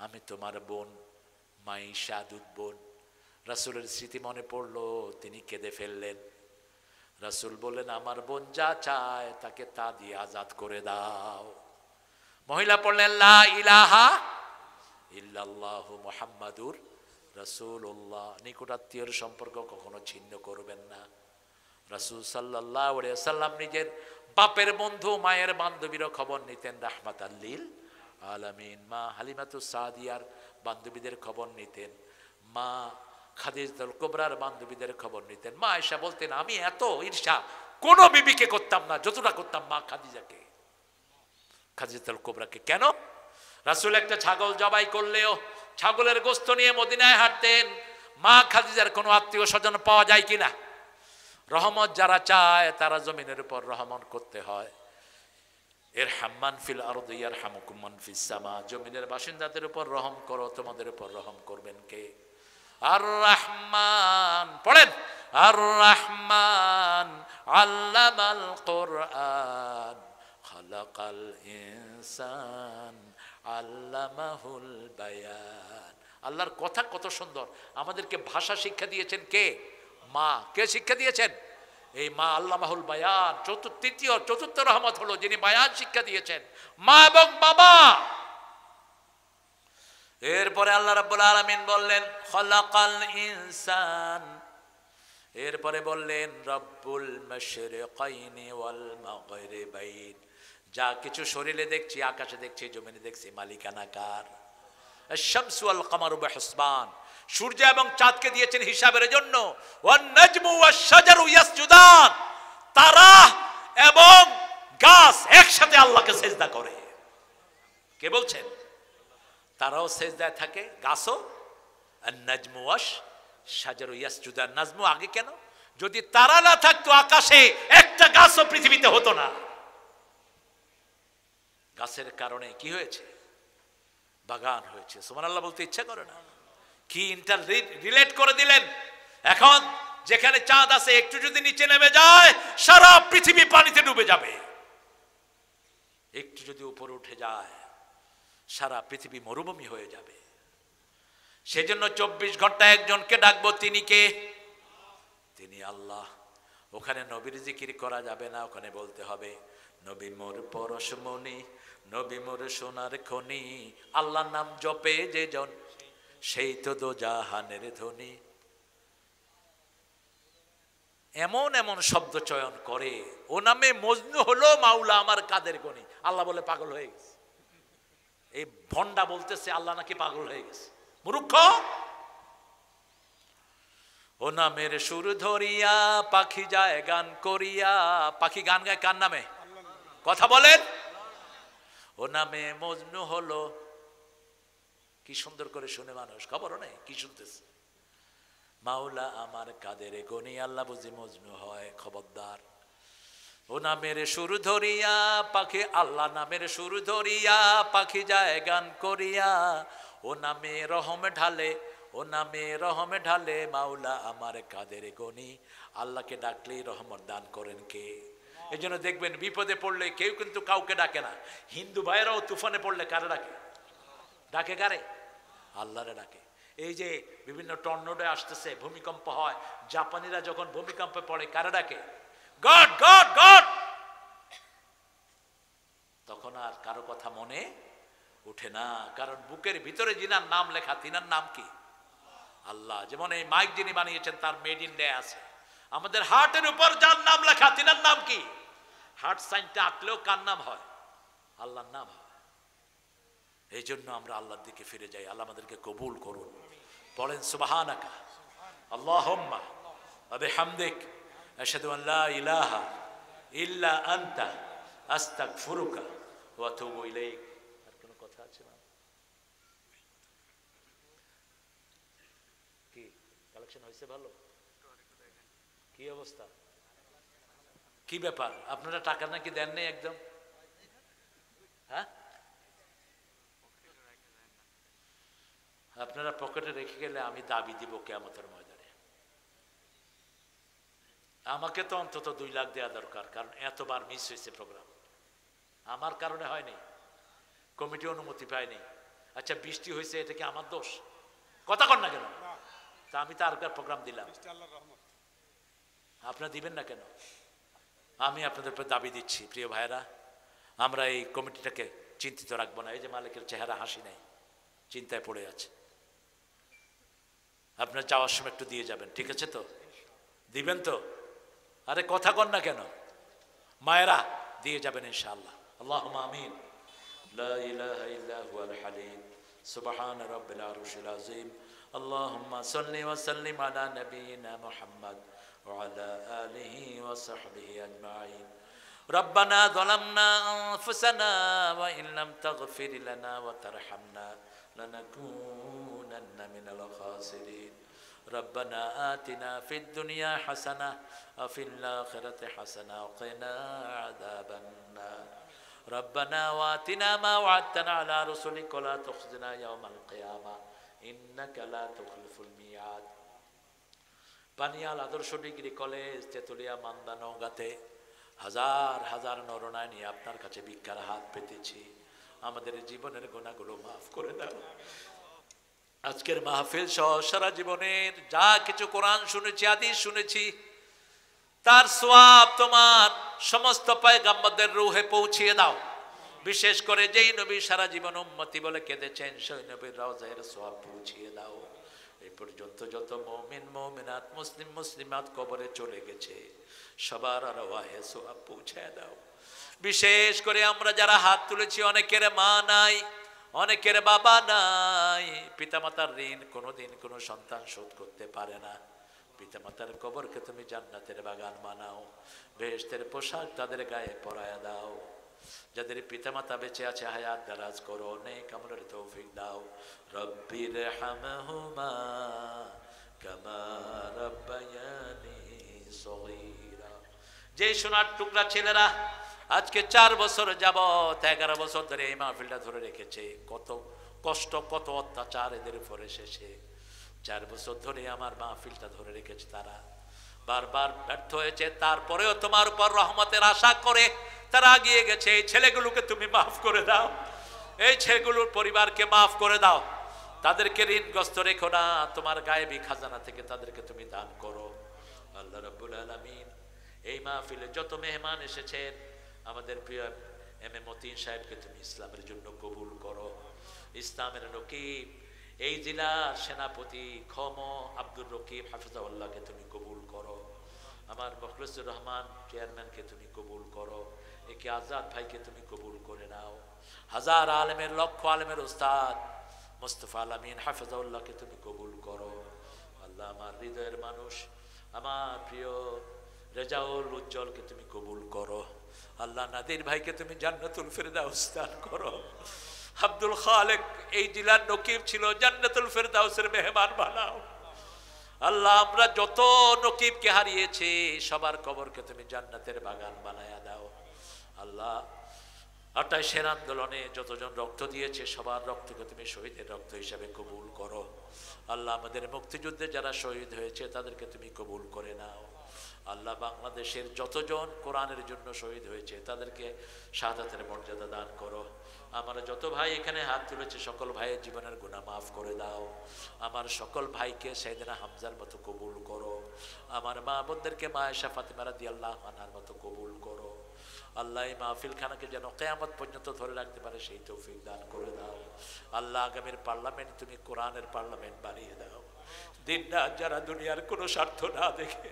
আমি তোমার বোন মাইশা, দুধ বোন। রাসূলের স্মৃতি মনে পড়লো, তিনি কেঁদে ফেললেন। রাসূল বললেন, আমার বোন যা চায় তাকে তা দিয়ে আজাদ করে দাও। মহিলা পড়লেন, লা ইলাহা ইল্লাল্লাহু মুহাম্মাদুর রাসূলুল্লাহ। নিকটাত্মীয়র সম্পর্ক কখনো ছিন্ন করবেন না। রাসূল সাল্লাল্লাহু আলাইহি ওয়াসাল্লাম নিজের বাপের বন্ধু মায়ের বান্ধবীর খবর নিতেন রাহমাতাল লিল আলামিন। মা হালিমাতুস সাদিয়ার বান্ধবীদের খবর নিতেন, মা খাদিজাতুল কুবরার বান্ধবীদের খবর নিতেন। মা আয়েশা বলতেন, আমি এত ঈর্ষা কোন বিবিকে করতাম না যতটা করতাম মা খাদিজাকে, খাদিজাতুল কুবরাকে। কেন? রাসূল একটা ছাগল জবাই করলেও ছাগলের গোশত নিয়ে মদিনায় হাঁটতেন। মা খাদিজার কোনো আত্মীয় স্বজন পাওয়া যায় কিনা? রহমত যারা চায় তারা জমিনের উপর রহমত করতে হয়। ইরহাম ফিল আরদি ইয়ারহামুকুম মান ফিস সামা। জমিনের বাসিন্দাদের উপর রহম করো, তোমাদের উপর রহম করবেন কে? আর রহমান। পড়েন, আর রহমান আল্লামাল কুরআন খালাকাল ইনসান আল্লামাহুল বায়ান। আল্লাহর কথা কত সুন্দর। আমাদেরকে ভাষা শিক্ষা দিয়েছেন কে? মা। কে শিক্ষা দিয়েছেন? এই মা। আল্লামাহুল বায়ান। চতুর্থ রহমত হলো যিনি বায়ান শিক্ষা দিয়েছেন, মা এবং বাবা। এরপরে আল্লাহ রাব্বুল আলামিন বললেন খালাকাল ইনসান। এরপরে বললেন রব্বুল মাশরিকাইনি ওয়াল মাগরিবাইন। যা কিছু শরীরে দেখছি, আকাশে দেখছি, জমিনে দেখছি, মালিকানা কার? আশ-শামসু ওয়াল কামারু বিহুসবান। সূর্য এবং চাঁদকে দিয়েছেন হিসাবের জন্য। ওয়ান নাজমু ওয়াশ-শাজারু ইয়াসজুদান। তারা এবং গাছ একসাথে আল্লাহকে সিজদা করে। কে বলছেন? তারাও সিজদায় থাকে, গাছও। আন-নাজমু ওয়াশ-শাজারু ইয়াসজুদান। নাজমু আগে কেন? যদি তারা না থাকতো আকাশে একটা গাছও পৃথিবীতে হতো না। গাছের কারণে কি হয়েছে? বাগান হয়েছে। সুবহানাল্লাহ বলতে ইচ্ছা করে না? কি ইন্টার রিলেট করে দিলেন। এখন যেখানে চাঁদ আছে একটু যদি নিচে নেমে যায় সারা পৃথিবী পানিতে ডুবে যাবে। একটু যদি উপরে উঠে যায় সারা পৃথিবী মরুভূমি হয়ে যাবে। সেজন্য 24 ঘন্টা একজনকে ডাকবো, তিনি কে? তিনি আল্লাহ। ওখানে নবীর জিকির করা যাবে না, ওখানে বলতে হবে নবী মোর পরশমণি, নবী মোর সোনার খনি। আল্লাহর নাম জপে যে জন সেই তো দোজাহানের ধনী। এমন এমন শব্দ চয়ন করে, ও নামে মজনু হলো মাওলা আমার কাদের গনি। আল্লাহ বলে পাগল হয়ে গেছে। এই ভন্ডা বলতেছে আল্লাহ নাকি পাগল হয়ে গেছে। মূর্খ। ও নামের সুর ধরিয়া পাখি যায় গান করিয়া। পাখি গান গায় কার নামে? কথা বলেন। ও নামে মজনু হলো। কি সুন্দর করে শুনে মানুষ, খবরও নেই কি শুনতেছে। মাওলা আমার কাদের গনি। আল্লাহ বুঝি মজনু হয়? খবরদার। ও নামের সুর ধরিয়া পাখি, আল্লাহ নামের সুর ধরিয়া পাখি যায় গান করিয়া। ও নামে রহম ঢালে, ও নামে রহম ঢালে মাওলা আমার কাদের গনি। আল্লাহকে ডাকলেই রহমত দান করেন কে? এই জন্য দেখবেন বিপদে পড়লে কেউ কিন্তু কাউকে ডাকে না। হিন্দু ভাইরাও তুফানে পড়লে কারে ডাকে? ডাকে কারে? আল্লাহরে ডাকে। এই যে বিভিন্ন টর্নেডো আসতেছে, ভূমিকম্প হয়, জাপানিরা যখন ভূমিকম্পে পড়ে কারে ডাকে? God god god. তখন আর কারো কথা মনে উঠে না, কারণ বুকের ভিতরে যিনার নাম লেখা তিনার নাম কি? আল্লাহ। যেমন এই মাইক যিনি বানিয়েছেন তার মেড ইন ইন্ডিয়া আছে। আমাদের হার্টের উপর যার নাম লেখা তিনার নাম কি? হার্ট সাইনটা আঁকলেও কার নাম হয়? আল্লাহর নাম হয়। এই জন্য আমরা আল্লাহর দিকে ফিরে যাই। আল্লাহ আমাদেরকে কবুল করুন। বলেন সুবহানাকা আল্লাহুম্মা ওয়া বিহামদিক আশহাদু আন লা ইলাহা ইল্লা আনতা আস্তাগফিরুকা ওয়া আতুবু ইলাইক। আর কোনো কথা আছে না? কি কালেকশন হয়েছে? ভালো? কি অবস্থা? কি ব্যাপার, আপনারা টাকা নাকি দেন নেই একদম? হ্যাঁ, আপনারা পকেটে রেখে গেলে আমি দাবি দিব কিয়ামতের ময়দানে। আমাকে তো অন্তত 2 লাখ দেওয়া দরকার, কারণ এতবার মিস হয়েছে প্রোগ্রাম, আমার কারণে হয়নি, কমিটি অনুমতি পায়নি। আচ্ছা, বৃষ্টি হয়েছে, এটা কি আমার দোষ? কথা কর না কেন? তা আমি তো আর প্রোগ্রাম দিলাম, আপনারা দিবেন না কেন? আমি আপনাদের উপর দাবি দিচ্ছি, প্রিয় ভাইয়েরা, আমরা এই কমিটিটাকে চিন্তিত রাখবো না। এই যে মালিকের চেহারা হাসি নেই, চিন্তায় পড়ে আছে। আপনার যাওয়ার সময় একটু দিয়ে যাবেন, ঠিক আছে তো? দিবেন তো? আরে কথা কন না কেন? মায়েরা দিয়ে যাবেন ইনশাআল্লাহ। আল্লাহুম্মা আমিন। লা ইলাহা ইল্লা হুয়াল হালিম সুবহান রাব্বিল আরশিল আযীম। আল্লাহুম্মা সাল্লি ওয়া সাল্লিম আলা নাবিয়িনা মুহাম্মদ ওয়া আলা আলিহি ওয়া সাহবিহি আজমাইন। রব্বানা যালামনা আনফুসানা ওয়া ইন লাম তাগফির লানা ওয়া তারহামনা লানাকুনান্না মিনাল খাসিরিন। ربنا آتنا في الدنيا حسنة وفي الآخرة حسنة وقنا عذاب النار. ربنا وآتنا ما وعدتنا على رسلك ولا تخزنا يوم القيامة إنك لا تخلف الميعاد. পানিয়াল আদর্শ ডিগ্রি কলেজ, তেতুলিয়া, মান্দা, নওগাঁতে হাজার হাজার নরনারী নিয়ে আপনার কাছে ভিক্ষার হাত পেতেছি। আমাদের জীবনের গুনাহগুলো মাফ করে দাও। আজকের মাহফিল সহ সারা জীবনের যা কিছু কোরআন শুনেছি, হাদিস শুনেছি, তার সওয়াব তোমার সমস্ত পয়গম্বরদের রূহে পৌঁছিয়ে দাও। বিশেষ করে যেই নবী সারা জীবন উম্মতি বলে কেঁদেছেন, সেই নবীর রওজার সওয়াব পৌঁছিয়ে দাও। এই পর্যন্ত যত মুমিন মুমিনাত, মুসলিম মুসলিমাত কবরে চলে গেছে, সবার আরওয়াহে সওয়াব পৌঁছায় দাও। বিশেষ করে আমরা যারা হাত তুলেছি, অনেকের মা নাই, অনেকের বাবা নাই, পিতামাতার ঋণ কোনোদিন কোনো সন্তান শোধ করতে পারে না। পিতামাতার কবরকে তুমি জান্নাতের বাগান বানাও, বেহেশতের পোশাক তাদের গায়ে পরায়া দাও। যাদের পিতামাতা বেঁচে আছে হায়াত দারাজ করো, নেক আমলের তৌফিক দাও। রব্বির হামহুমা কামা রাব্বায়ানি সগীরা। যে সোনার টুকরা ছেলেরা আজকে 4 বছর যাবত, 11 বছর ধরে এই মাহফিলটা ধরে রেখেছে, কত কষ্ট, কত অত্যাচার এদের উপরে শেষে 4 বছর ধরে আমার মাহফিলটা ধরে রেখেছে। তারা বারবার ব্যর্থ হয়েছে, তারপরেও তোমার উপর রহমতের আশা করে তারা এগিয়ে গেছে। এই ছেলেগুলোকে তুমি মাফ করে দাও, এই ছেলেগুলোর পরিবারকে মাফ করে দাও, তাদেরকে ঋণগ্রস্ত রেখো না। তোমার গায়েবী খাজানা থেকে তাদেরকে তুমি দান করো। আল্লাহ রাব্বুল আলামিন, এই মাহফিলে যত মেহমান এসেছেন, আমাদের প্রিয় এম এ মতিন সাহেবকে তুমি ইসলামের জন্য কবুল করো। ইসলামের নকিব, এই জেলার সেনাপতি খম আব্দুর রকিব হাফিজাহুল্লাহকে তুমি কবুল করো। আমার মুখলিসুর রহমান চেয়ারম্যানকে তুমি কবুল করো। একে আজাদ ভাইকে তুমি কবুল করে নাও। হাজার আলেমের, লক্ষ আলেমের উস্তাদ মুস্তফা আল আমিন হাফিজাহুল্লাহকে তুমি কবুল করো। আল্লাহ, আমার হৃদয়ের মানুষ, আমার প্রিয় রেজাউল উজ্জ্বলকে তুমি কবুল করো। আল্লাহ, নাদির ভাইকে তুমি জান্নাতুল ফিরদাউস দান করো। আব্দুল খালেক এই জেলার নকিব ছিল, জান্নাতুল ফিরদাউসের মেহমান বানাও। আল্লাহ, আমরা যত নকিবকে হারিয়েছি, সবার কবরকে তুমি জান্নাতের বাগান বানায়া দাও। আল্লাহ, 28 আন্দোলনে যতজন রক্ত দিয়েছে, সবার রক্তকে তুমি শহীদের রক্ত হিসাবে কবুল করো। আল্লাহ, আমাদের মুক্তিযুদ্ধে যারা শহীদ হয়েছে তাদেরকে তুমি কবুল করে নাও। আল্লাহ, বাংলাদেশের যতজন কোরআনের জন্য শহীদ হয়েছে তাদেরকে শাহাদাতের মর্যাদা দান করো। আমরা যত ভাই এখানে হাত তুলেছে, সকল ভাইয়ের জীবনের গুনাহ মাফ করে দাও। আমার সকল ভাইকে সাইয়েদনা হামজার মতো কবুল করো। আমার মা বোনদেরকে মা আয়েশা ফাতেমা রাদিয়াল্লাহু আনহার মতো কবুল করো। আল্লাহ, এই মাহফিল খানাকে যেন কিয়ামত পর্যন্ত ধরে রাখতে পারে সেই তৌফিক দান করে দাও। আল্লাহ, আগামীর পার্লামেন্ট তুমি কোরআনের পার্লামেন্ট বানিয়ে দাও। দিন রাত যারা দুনিয়ার কোনো স্বার্থ না দেখে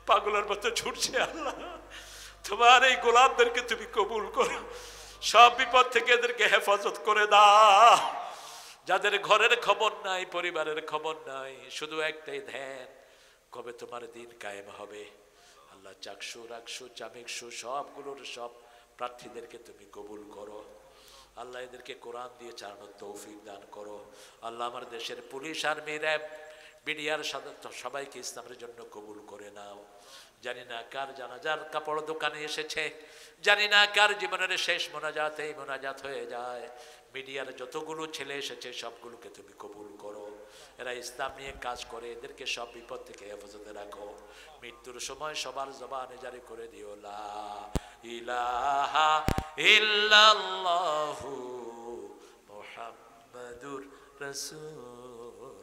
পাগলের মতো ছুটছে, আল্লাহ, তোমার এই গোলামদেরকে তুমি কবুল করো। সব বিপদ থেকে এদেরকে হেফাজত করে দাও। যাদের ঘরের খবর নাই, পরিবারের খবর নাই, শুধু একটাই ধ্যান, কবে তোমার দিন কায়েম হবে। আল্লাহ, চাকসু রাকসু চামিকসু সবগুলোর সব প্রার্থীদেরকে তুমি কবুল করো। আল্লাহ, এদেরকে কোরআন দিয়ে চালানোর তৌফিক দান করো। আল্লাহ, আমার দেশের পুলিশ, আর্মি, র্যাব, মিডিয়ার সবাইকে ইসলামের জন্য কবুল করে নাও। জানি না কার জানাজার কাপড় দোকানে এসেছে, জানি না কার জীবনের শেষ মোনাজাতে এই মোনাজাত হয়ে যায়। মিডিয়ার যতগুলো ছেলে এসেছে সবগুলোকে তুমি কবুল করো। এরা ইসলাম নিয়ে কাজ করে, এদেরকে সব বিপদ থেকে হেফাজতে রাখো। মৃত্যুর সময় সবার জবানে জারি করে দিও লা ইলাহা ইল্লাল্লাহু মুহাম্মাদুর রাসূল।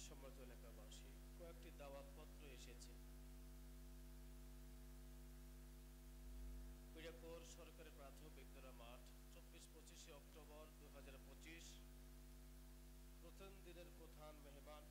সম্মানিত এলাকাবাসী, কয়েকটি দাওয়াতপত্র এসেছে। কুড়িয়াকোর সরকারি প্রাথমিক বিদ্যালয় মাঠ 24-25 অক্টোবর 2025। প্রথম দিনের প্রধান মেহমান